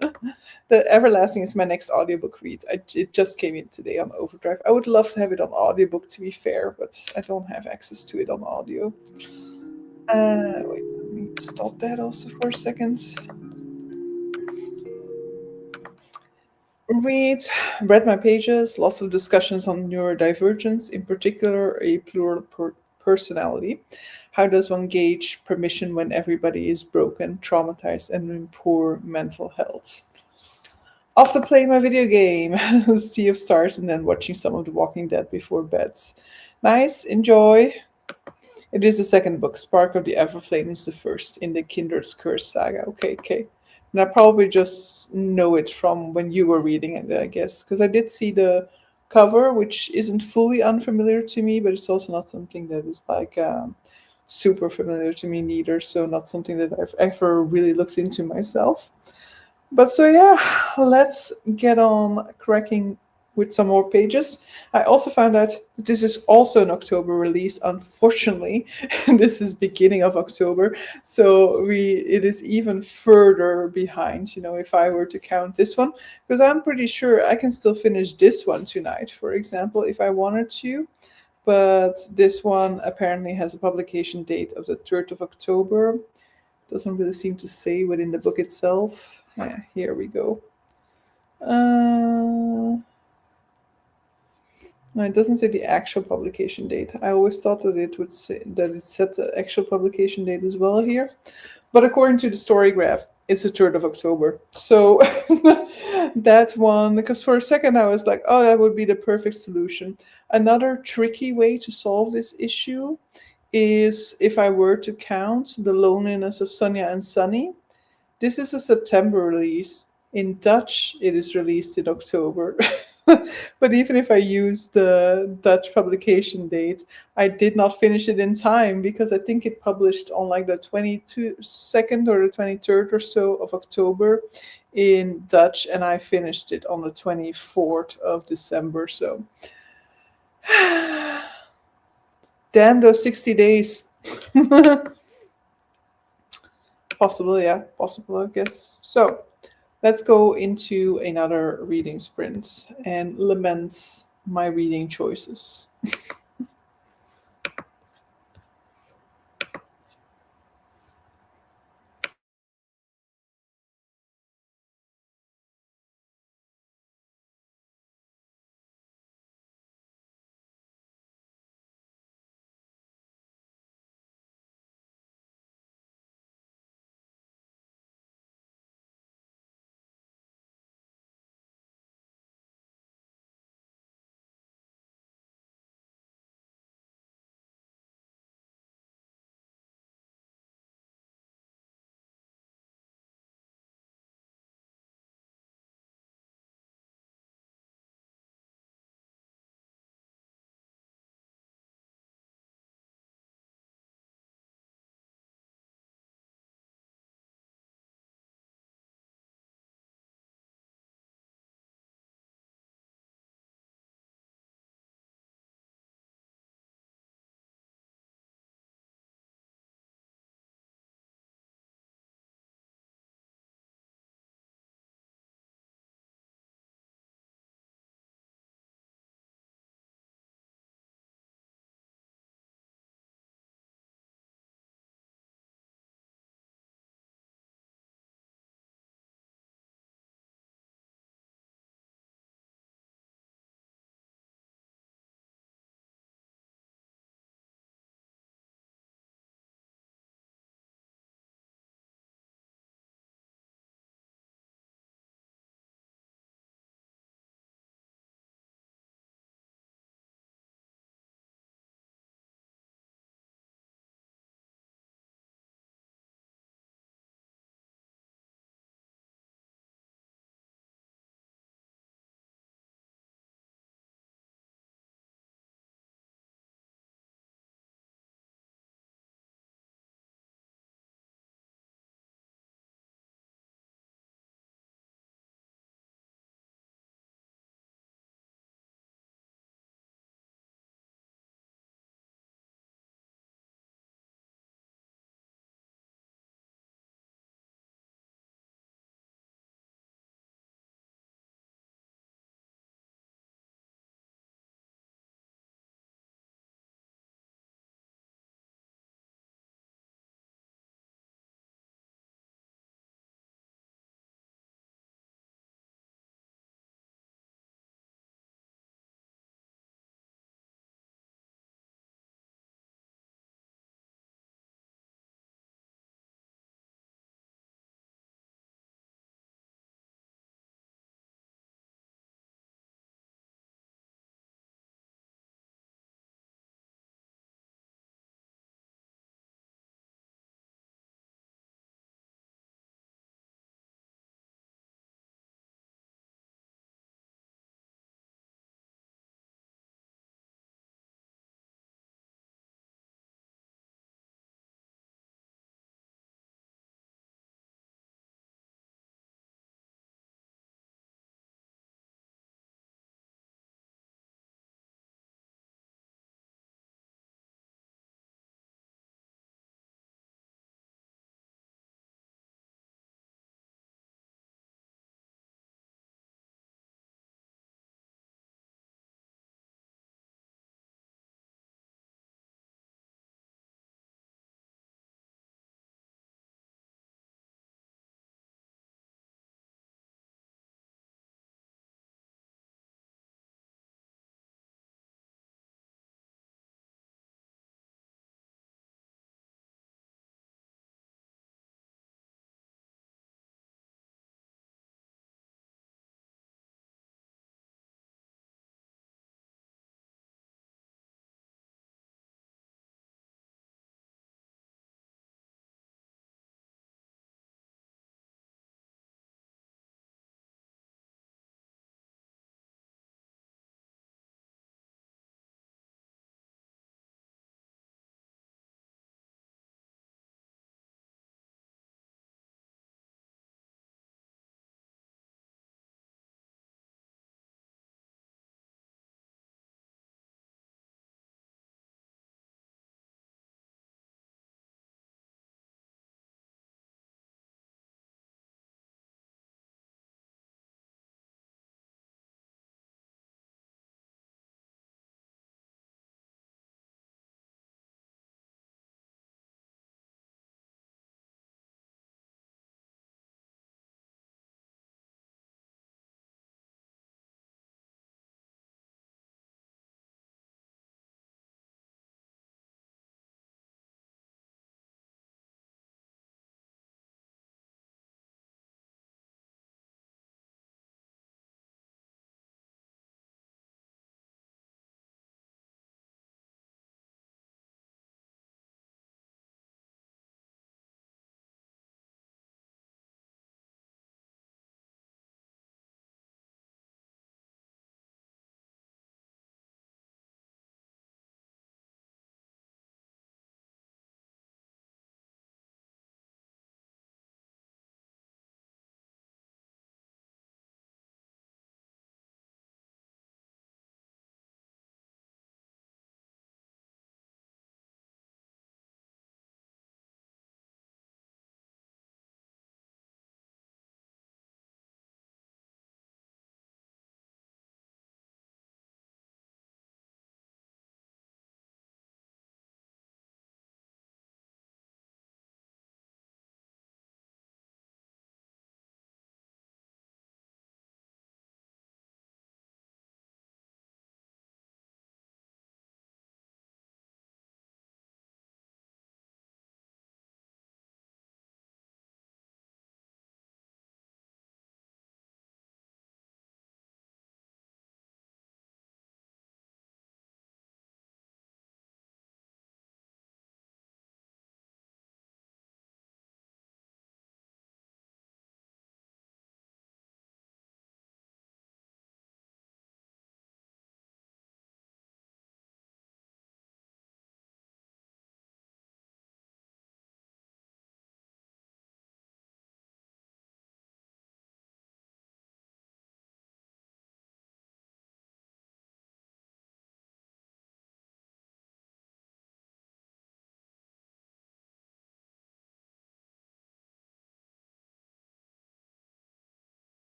The Everlasting is my next audiobook read. It just came in today on Overdrive. I would love to have it on audiobook, to be fair, but I don't have access to it on audio. Wait, let me stop that also for a second. Read my pages, lots of discussions on neurodivergence, in particular a plural personality? How does one gauge permission when everybody is broken, traumatized, and in poor mental health? After playing my video game, Sea of Stars, and then watching some of The Walking Dead before beds. Nice, enjoy. It is the second book. Spark of the Everflame is the first in the Kindred's Curse saga. Okay, okay. And I probably just know it from when you were reading it, I guess, because I did see the cover, which isn't fully unfamiliar to me, but it's also not something that is like super familiar to me neither. So not something that I've ever really looked into myself. But so yeah, let's get on cracking with some more pages. I also found out that this is also an October release. Unfortunately, this is beginning of October, so we it is even further behind. You know, if I were to count this one, because I'm pretty sure I can still finish this one tonight, for example, if I wanted to. But this one apparently has a publication date of the 3rd of October. Doesn't really seem to say within the book itself. Yeah, here we go. No, it doesn't say the actual publication date. I always thought that it would say that it set the actual publication date as well here. But according to the story graph, it's the 3rd of October. So that one, because for a second I was like, oh, that would be the perfect solution. Another tricky way to solve this issue is if I were to count The Loneliness of Sonia and Sunny. This is a September release. In Dutch, it is released in October. But even if I use the Dutch publication date, I did not finish it in time because I think it published on like the 22nd or the 23rd or so of October in Dutch, and I finished it on the 24th of December. So, damn those 60 days. Possible, yeah, possible, I guess. So, let's go into another reading sprint and lament my reading choices.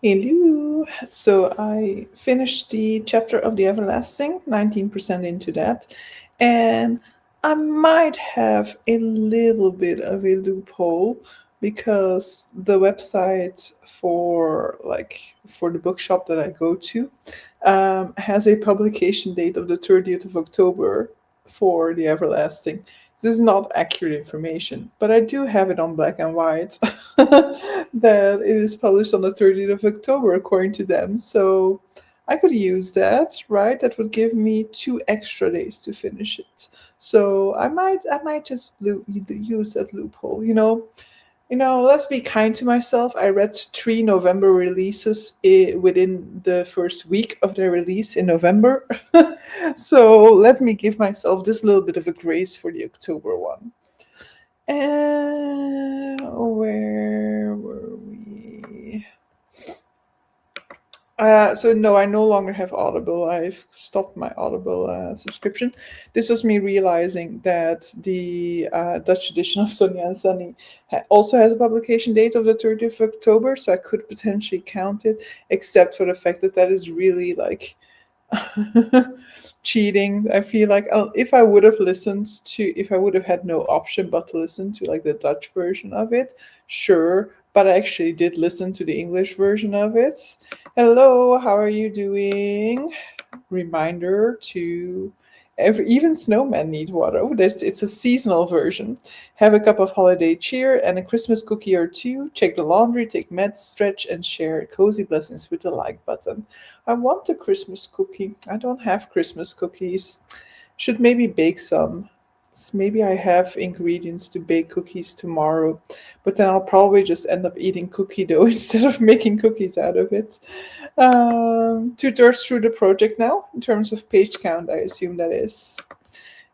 Hello. So I finished the chapter of the Everlasting, 19% into that, and I might have a little bit of a loophole because the website for the bookshop that I go to has a publication date of the 30th of October for the Everlasting. This is not accurate information, but I do have it on black and white that it is published on the 30th of October, according to them. So I could use that, right? That would give me 2 extra days to finish it. So I might just use that loophole. Let's be kind to myself. I read 3 November releases within the first week of their release in November. So let me give myself this little bit of a grace for the October one. And where were we? So no, I no longer have Audible. I've stopped my Audible subscription. This was me realizing that the Dutch edition of Sonia and Sunny also has a publication date of the 30th of October, so I could potentially count it, except for the fact that that is really like cheating. I feel like if I would have had no option but to listen to like the Dutch version of it, sure. But I actually did listen to the English version of it. Hello, how are you doing? Reminder to even snowmen need water. Oh, it's a seasonal version. Have a cup of holiday cheer and a Christmas cookie or two. Check the laundry, take meds, stretch, and share cozy blessings with the like button. I want a Christmas cookie. I don't have Christmas cookies. Should maybe bake some. Maybe I have ingredients to bake cookies tomorrow, but then I'll probably just end up eating cookie dough instead of making cookies out of it. 2/3 through the project now, in terms of page count, I assume that is.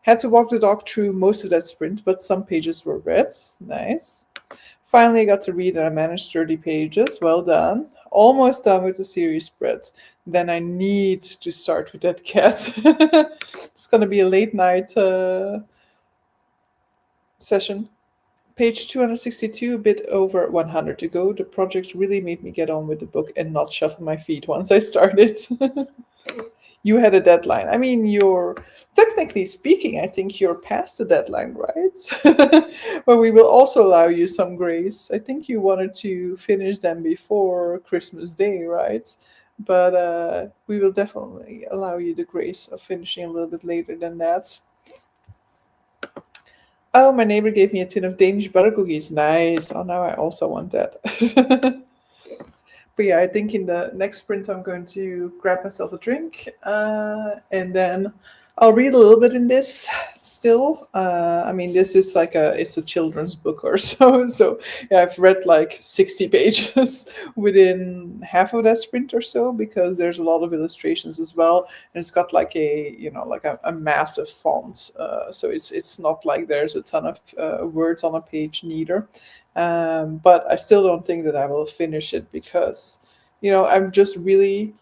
Had to walk the dog through most of that sprint, but some pages were read. Nice. Finally, I got to read and I managed 30 pages. Well done. Almost done with the series spread. Then I need to start with that cat. It's going to be a late night session. Page 262, a bit over 100 to go. The project really made me get on with the book and not shuffle my feet once I started. You had a deadline. I mean, you're technically speaking, I think you're past the deadline, right? But we will also allow you some grace. I think you wanted to finish them before Christmas Day, right? But we will definitely allow you the grace of finishing a little bit later than that. Oh, my neighbor gave me a tin of Danish butter cookies. Nice. Oh, now I also want that. But yeah, I think in the next sprint I'm going to grab myself a drink, and then I'll read a little bit in this still. I mean, this is like it's a children's book or so. So yeah, I've read like 60 pages within half of that sprint or so because there's a lot of illustrations as well, and it's got like a massive font. So it's not like there's a ton of words on a page neither. But I still don't think that I will finish it because, I'm just really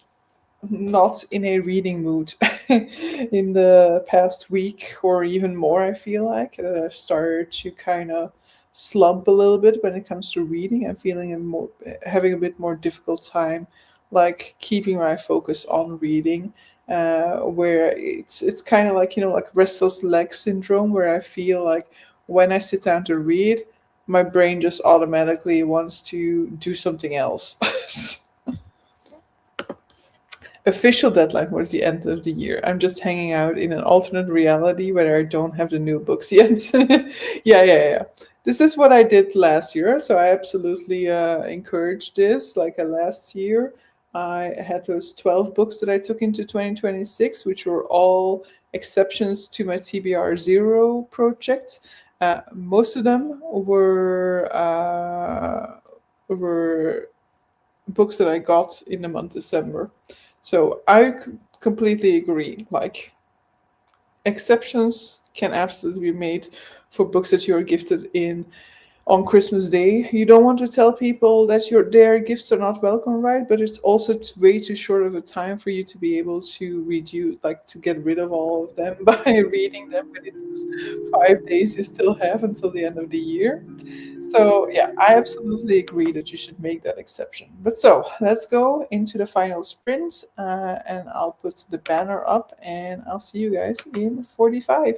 not in a reading mood in the past week or even more. I feel like that I've started to kind of slump a little bit when it comes to reading. I'm feeling having a bit more difficult time, like keeping my focus on reading. Where it's kind of like like restless leg syndrome, where I feel like when I sit down to read, my brain just automatically wants to do something else. Official deadline was the end of the year. I'm just hanging out in an alternate reality where I don't have the new books yet. Yeah. This is what I did last year, so I absolutely encourage this. Like last year, I had those 12 books that I took into 2026, which were all exceptions to my TBR0 project. Most of them were books that I got in the month December. So I completely agree. Like, exceptions can absolutely be made for books that you are gifted in on Christmas Day. You don't want to tell people that their gifts are not welcome, right? But it's also way too short of a time for you to be able to reduce, like to get rid of all of them by reading them within those 5 days you still have until the end of the year. So yeah, I absolutely agree that you should make that exception. But so let's go into the final sprint, and I'll put the banner up, and I'll see you guys in 45.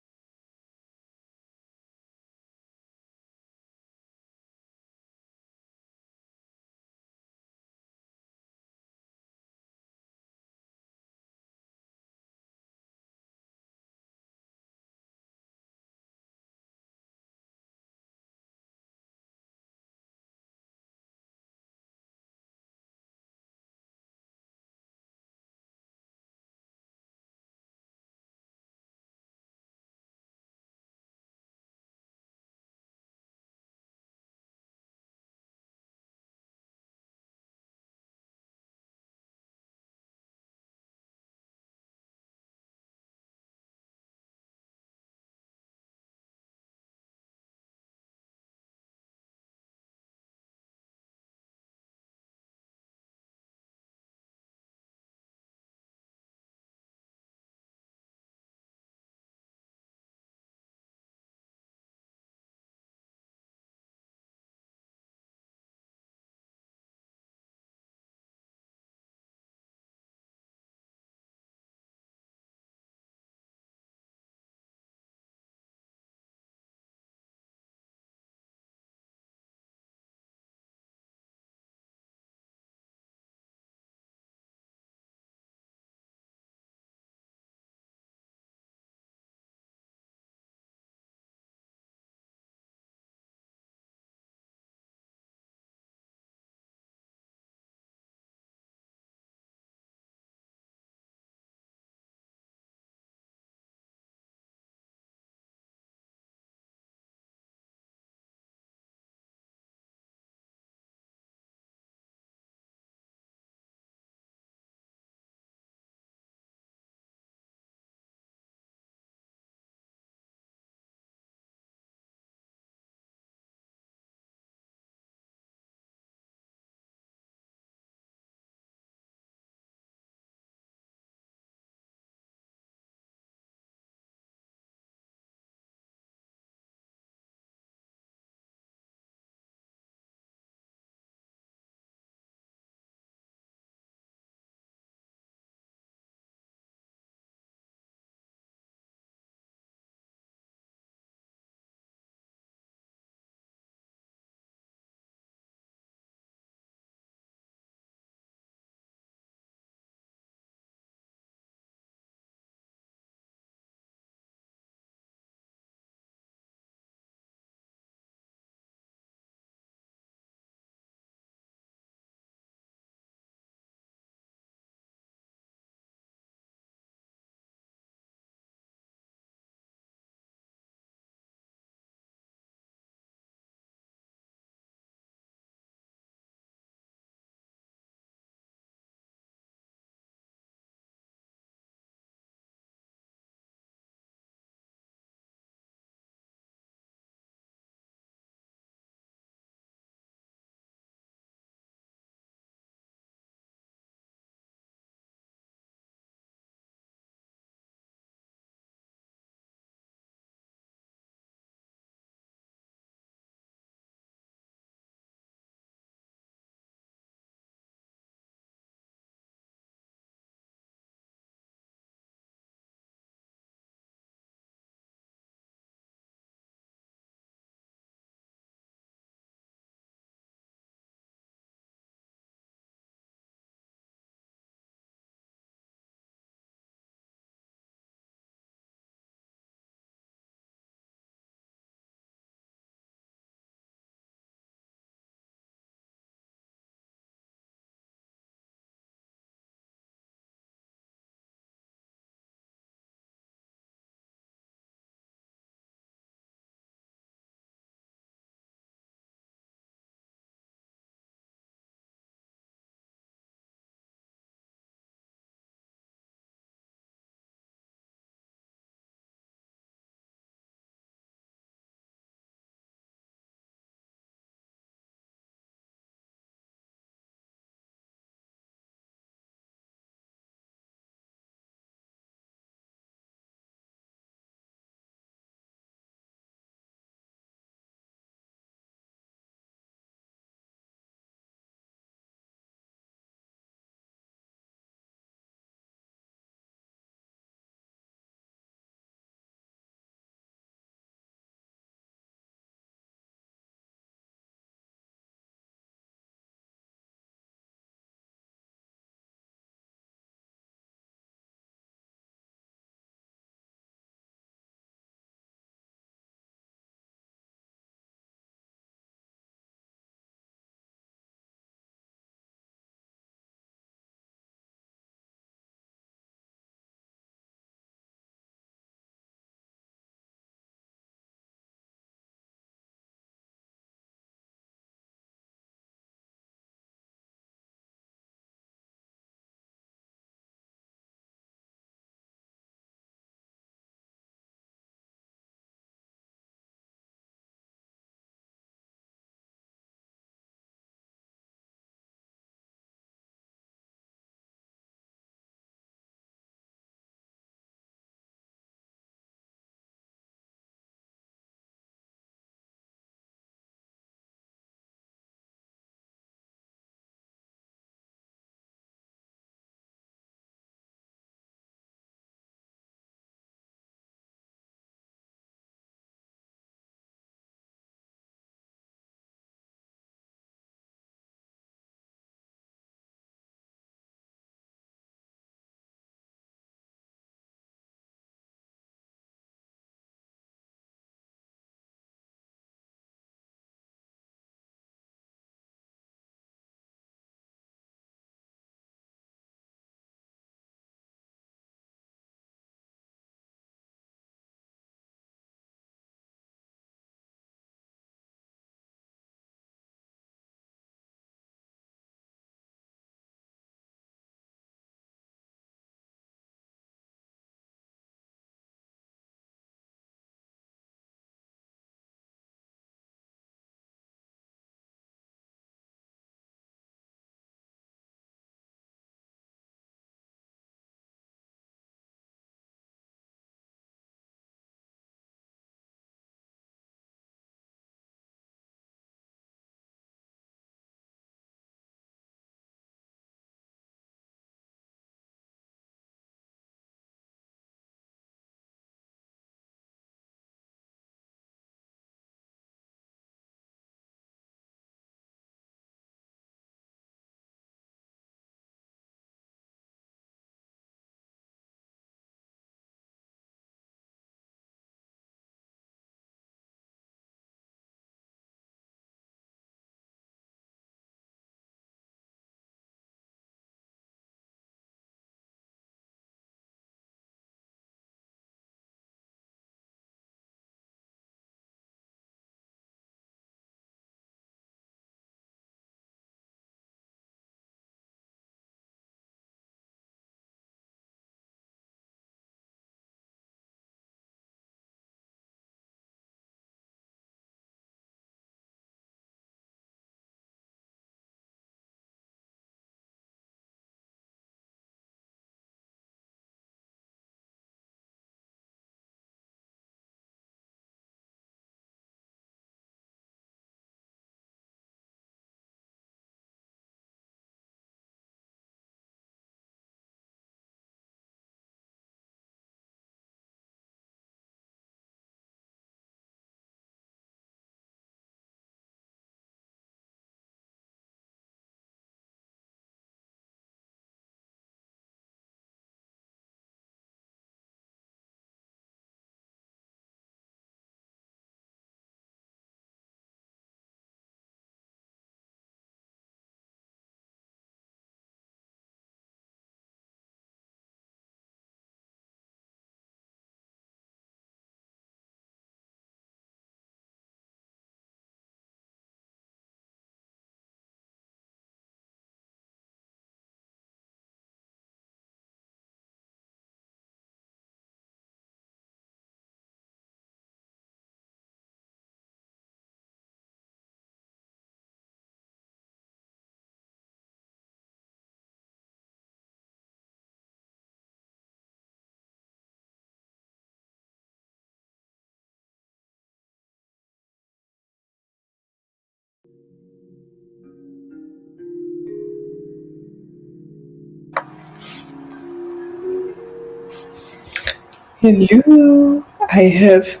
Hello. I have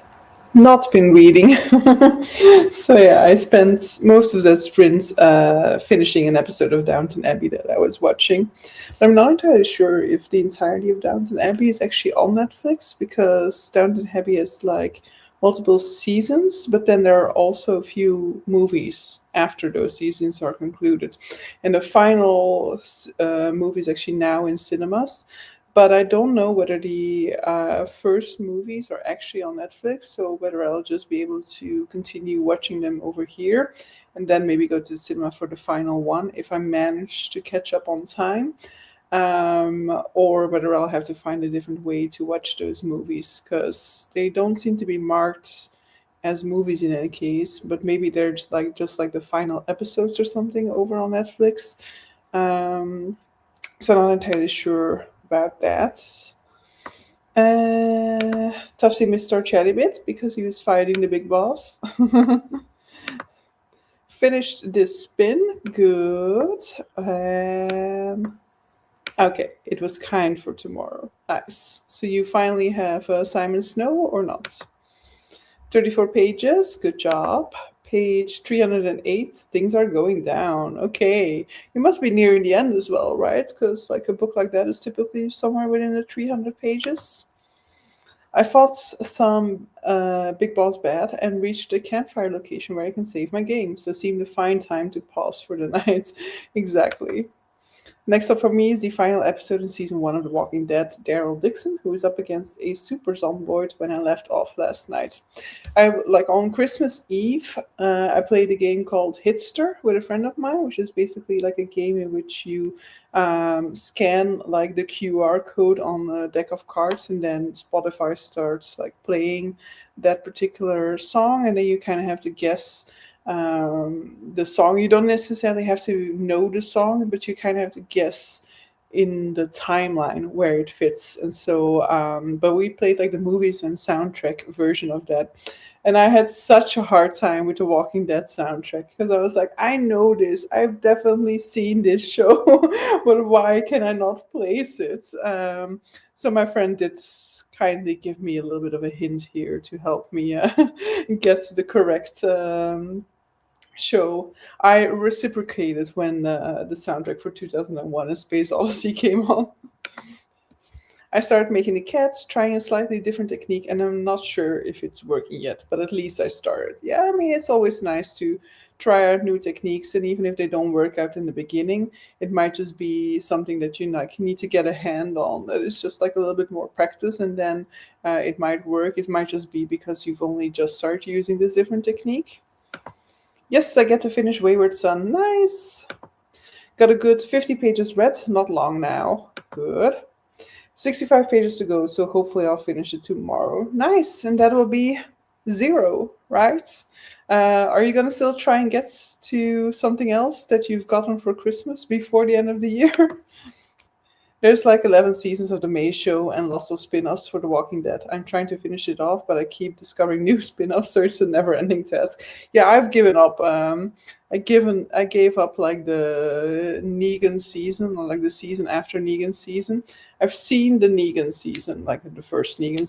not been reading. So yeah, I spent most of that sprint finishing an episode of Downton Abbey that I was watching. But I'm not entirely sure if the entirety of Downton Abbey is actually on Netflix because Downton Abbey has like multiple seasons, but then there are also a few movies after those seasons are concluded. And the final movie is actually now in cinemas, but I don't know whether the first movies are actually on Netflix, so whether I'll just be able to continue watching them over here and then maybe go to the cinema for the final one if I manage to catch up on time, or whether I'll have to find a different way to watch those movies because they don't seem to be marked as movies in any case, but maybe they're just like the final episodes or something over on Netflix. Um, so I'm not entirely sure about that. Tufty missed our chatty bit because he was fighting the big boss. Finished this spin. Good. Okay, it was kind for tomorrow. Nice. So you finally have Simon Snow or not? 34 pages. Good job. Page 308. Things are going down. Okay. You must be nearing the end as well, right? Because like a book like that is typically somewhere within the 300 pages. I fought some big boss bad and reached a campfire location where I can save my game, so seemed a fine time to pause for the night. Exactly. Next up for me is the final episode in season 1 of The Walking Dead, Daryl Dixon, who is up against a super zomboid when I left off last night. I like on Christmas Eve, I played a game called Hitster with a friend of mine, which is basically like a game in which you scan like the QR code on a deck of cards, and then Spotify starts like playing that particular song, and then you kind of have to guess the song. You don't necessarily have to know the song, but you kind of have to guess in the timeline where it fits. And so, but we played like the movies and soundtrack version of that. And I had such a hard time with the Walking Dead soundtrack because I was like, I know this. I've definitely seen this show, but why can I not place it? So my friend did kindly give me a little bit of a hint here to help me get the correct show. I reciprocated when the soundtrack for 2001: A Space Odyssey came on. I started making the cats, trying a slightly different technique, and I'm not sure if it's working yet, but at least I started. Yeah, I mean, it's always nice to try out new techniques, and even if they don't work out in the beginning, it might just be something that you like need to get a hand on. That is just like a little bit more practice, and then it might work. It might just be because you've only just started using this different technique. Yes, I get to finish Wayward Son. Nice. Got a good 50 pages read. Not long now. Good. 65 pages to go, so hopefully I'll finish it tomorrow. Nice. And that will be 0, right? Are you going to still try and get to something else that you've gotten for Christmas before the end of the year? There's like 11 seasons of The May Show and lots of spin offs for The Walking Dead. I'm trying to finish it off, but I keep discovering new spin offs, so it's a never ending task. Yeah, I've given up. I gave up like the Negan season, or like the season after Negan season. I've seen the Negan season, like the first Negan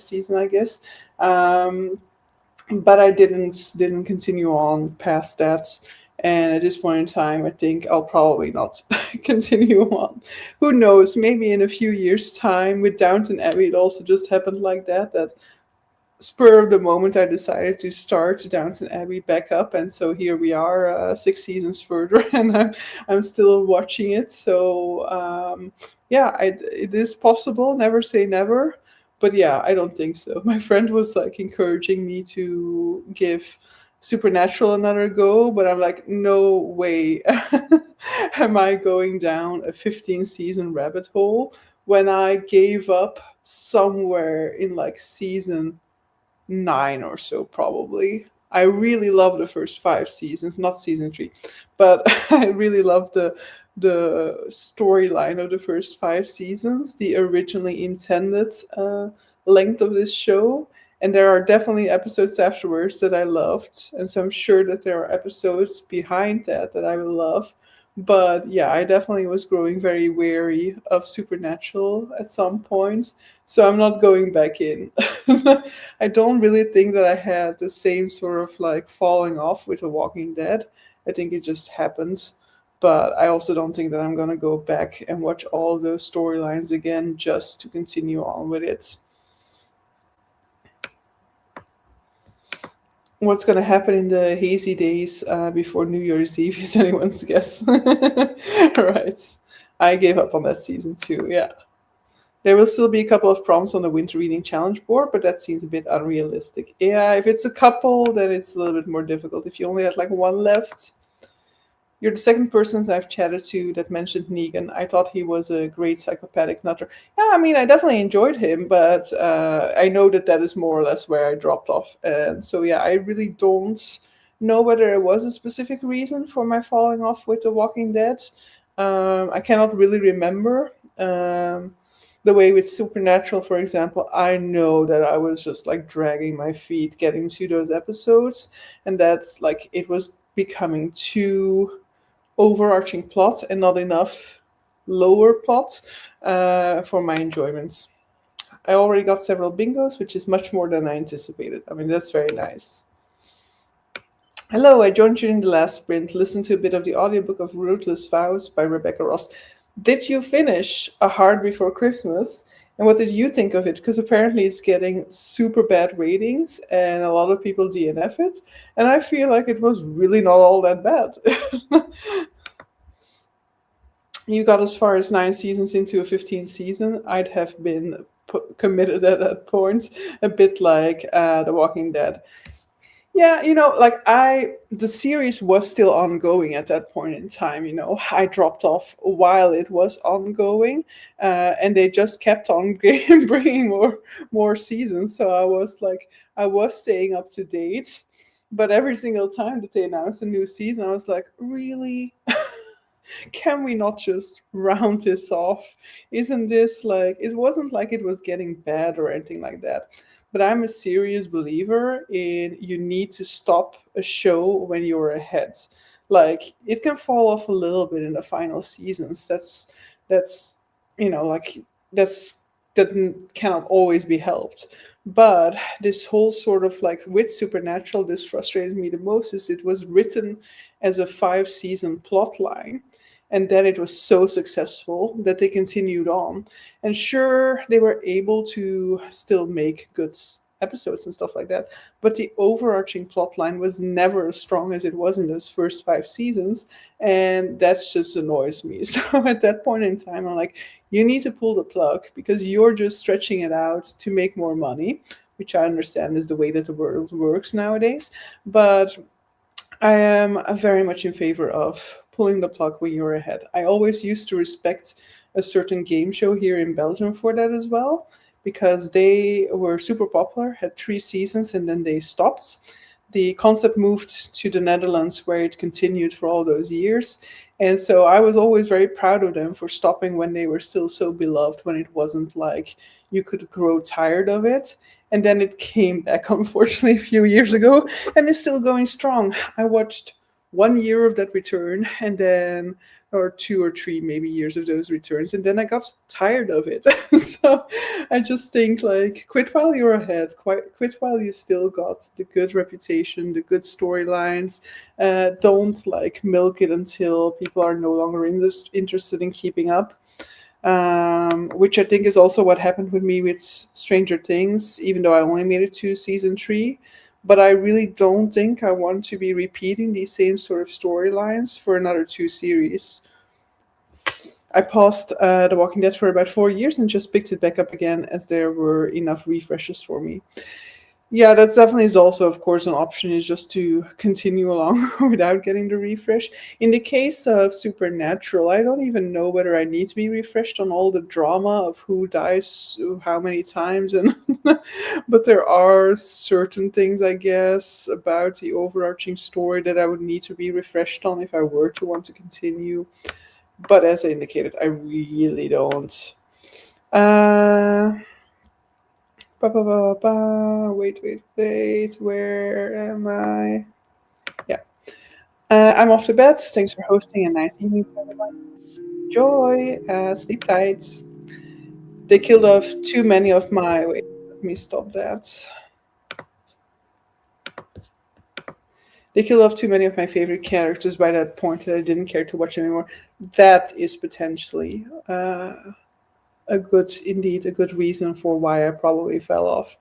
season, I guess. But I didn't continue on past that. And at this point in time, I think I'll probably not continue on. Who knows? Maybe in a few years' time, with Downton Abbey, it also just happened like that. That spur of the moment, I decided to start Downton Abbey back up, and so here we are, 6 seasons further, and I'm still watching it. So yeah, it is possible. Never say never, but yeah, I don't think so. My friend was like encouraging me to give Supernatural another go, but I'm like, no way am I going down a 15 season rabbit hole when I gave up somewhere in like season 9 or so, probably. I really love the first 5 seasons, not season 3, but I really love the storyline of the first 5 seasons, the originally intended length of this show. And there are definitely episodes afterwards that I loved, and so I'm sure that there are episodes behind that that I will love. But yeah, I definitely was growing very wary of Supernatural at some point, so I'm not going back in. I don't really think that I had the same sort of like falling off with The Walking Dead. I think it just happened. But I also don't think that I'm gonna go back and watch all those storylines again just to continue on with it. What's going to happen in the hazy days before New Year's Eve is anyone's guess. Right. I gave up on that season too, yeah. There will still be a couple of prompts on the winter reading challenge board, but that seems a bit unrealistic. Yeah, if it's a couple, then it's a little bit more difficult. If you only had like one left, you're the second person that I've chatted to that mentioned Negan. I thought he was a great psychopathic nutter. Yeah, I mean, I definitely enjoyed him, but I know that that is more or less where I dropped off. And so, yeah, I really don't know whether there was a specific reason for my falling off with The Walking Dead. I cannot really remember. The way with Supernatural, for example, I know that I was just like dragging my feet getting to those episodes, and that like it was becoming too overarching plot and not enough lower plot for my enjoyment. I already got several bingos, which is much more than I anticipated. I mean, that's very nice. Hello, I joined you in the last sprint. Listened to a bit of the audiobook of Ruthless Vows by Rebecca Ross. Did you finish A Hard Before Christmas? And what did you think of it? Because apparently it's getting super bad ratings and a lot of people DNF it. And I feel like it was really not all that bad. You got as far as 9 seasons into a 15th season. I'd have been committed at that point, a bit like The Walking Dead. Yeah, like the series was still ongoing at that point in time. I dropped off while it was ongoing, and they just kept on bringing more seasons. So I was staying up to date, but every single time that they announced a new season, I was like, really? Can we not just round this off? Isn't this like, it wasn't like it was getting bad or anything like that. But I'm a serious believer in you need to stop a show when you're ahead. Like it can fall off a little bit in the final seasons. That's like that's that cannot always be helped. But this whole sort of like with Supernatural, this frustrated me the most is it was written as a 5 season plot line, and then it was so successful that they continued on. And sure, they were able to still make good episodes and stuff like that, but the overarching plot line was never as strong as it was in those first 5 seasons, and that just annoys me. So at that point in time, I'm like, you need to pull the plug because you're just stretching it out to make more money, which I understand is the way that the world works nowadays. But I am very much in favor of pulling the plug when you're ahead. I always used to respect a certain game show here in Belgium for that as well, because they were super popular, had 3 seasons, and then they stopped. The concept moved to the Netherlands where it continued for all those years. And so I was always very proud of them for stopping when they were still so beloved, when it wasn't like you could grow tired of it. And then it came back, unfortunately, a few years ago, and it's still going strong. I watched 1 year of that return, and then, or 2 or 3 maybe years of those returns, and then I got tired of it. So I just think like quit while you're ahead, quit while you still got the good reputation, the good storylines. Don't like milk it until people are no longer interested in keeping up. Which I think is also what happened with me with Stranger Things, even though I only made it to season 3. But I really don't think I want to be repeating these same sort of storylines for another 2 series. I paused The Walking Dead for about 4 years and just picked it back up again as there were enough refreshes for me. Yeah, that definitely is also, of course, an option, is just to continue along without getting the refresh. In the case of Supernatural, I don't even know whether I need to be refreshed on all the drama of who dies how many times, and but there are certain things, I guess, about the overarching story that I would need to be refreshed on if I were to want to continue. But as I indicated, I really don't. Ba, ba, ba, ba. Wait, wait, wait. Where am I? Yeah. I'm off to bed. Thanks for hosting. A nice evening to everyone. Enjoy. Sleep tight. They killed off too many of my. Wait, let me stop that. They killed off too many of my favorite characters by that point that I didn't care to watch anymore. That is potentially a good reason for why I probably fell off.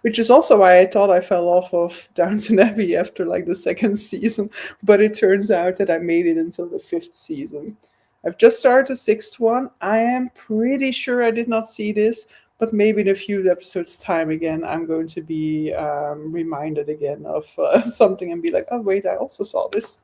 Which is also why I thought I fell off of Downton Abbey after like the second season, but it turns out that I made it until the fifth season. I've just started the sixth one. I am pretty sure I did not see this, but maybe in a few episodes' time again, I'm going to be reminded again of something and be like, oh, wait, I also saw this.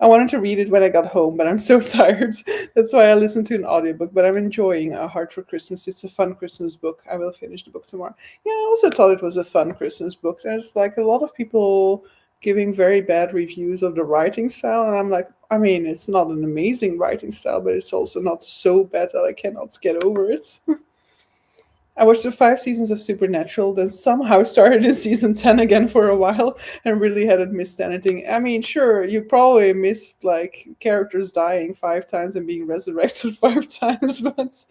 I wanted to read it when I got home, but I'm so tired. That's why I listened to an audiobook. But I'm enjoying A Heart for Christmas. It's a fun Christmas book. I will finish the book tomorrow. Yeah, I also thought it was a fun Christmas book. There's like a lot of people giving very bad reviews of the writing style, and I'm like, I mean, it's not an amazing writing style, but it's also not so bad that I cannot get over it. I watched the five seasons of Supernatural, then somehow started in season 10 again for a while and really hadn't missed anything. I mean, sure, you probably missed like characters dying five times and being resurrected five times, but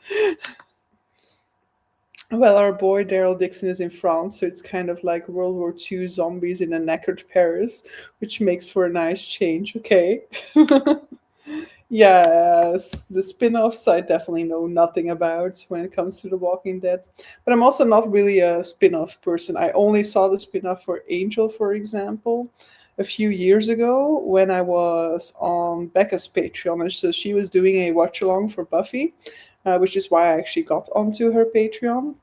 well, our boy Daryl Dixon is in France, so it's kind of like World War II zombies in a knackered Paris, which makes for a nice change. Okay. Yes, the spin-offs I definitely know nothing about when it comes to The Walking Dead. But I'm also not really a spin-off person. I only saw the spin-off for Angel, for example, a few years ago when I was on Becca's Patreon. And so she was doing a watch-along for Buffy, which is why I actually got onto her Patreon.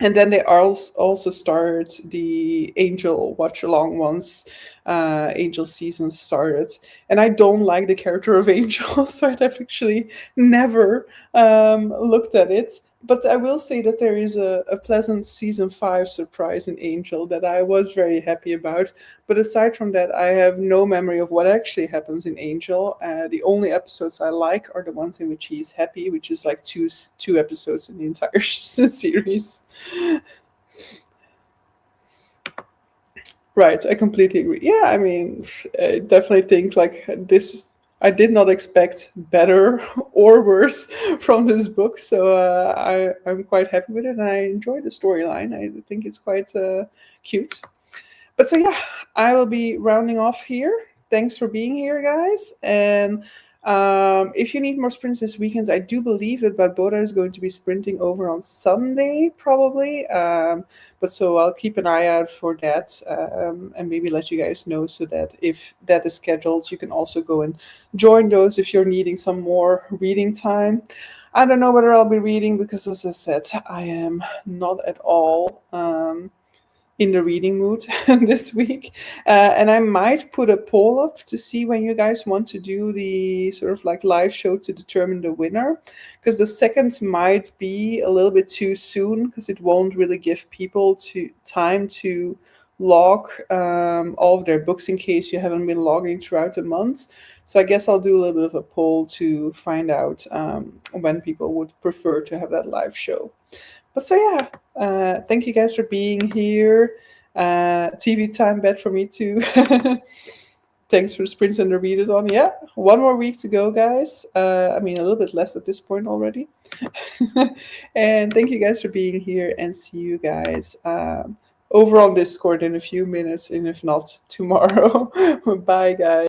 And then they also start the Angel watch along once Angel season started. And I don't like the character of Angel, so I've actually never looked at it. But I will say that there is a pleasant season 5 surprise in Angel that I was very happy about. But aside from that, I have no memory of what actually happens in Angel. The only episodes I like are the ones in which he's happy, which is like two episodes in the entire series. Right, I completely agree. Yeah, I mean, I definitely think like this. I did not expect better or worse from this book, so I'm quite happy with it, and I enjoy the storyline. I think it's quite cute. But so yeah, I will be rounding off here. Thanks for being here, guys. And if you need more sprints this weekend, I do believe that Barboda is going to be sprinting over on Sunday, probably. But so I'll keep an eye out for that and maybe let you guys know so that if that is scheduled, you can also go and join those if you're needing some more reading time. I don't know whether I'll be reading because, as I said, I am not at all in the reading mood this week. And I might put a poll up to see when you guys want to do the sort of like live show to determine the winner. Because the second might be a little bit too soon because it won't really give people time to log all of their books in case you haven't been logging throughout the month. So I guess I'll do a little bit of a poll to find out when people would prefer to have that live show. But so yeah, thank you guys for being here. TV time bet for me too. Thanks for sprinting the readathon. Yeah, one more week to go, guys. I mean, a little bit less at this point already. And thank you guys for being here, and see you guys over on Discord in a few minutes, and if not, tomorrow. Bye, guys.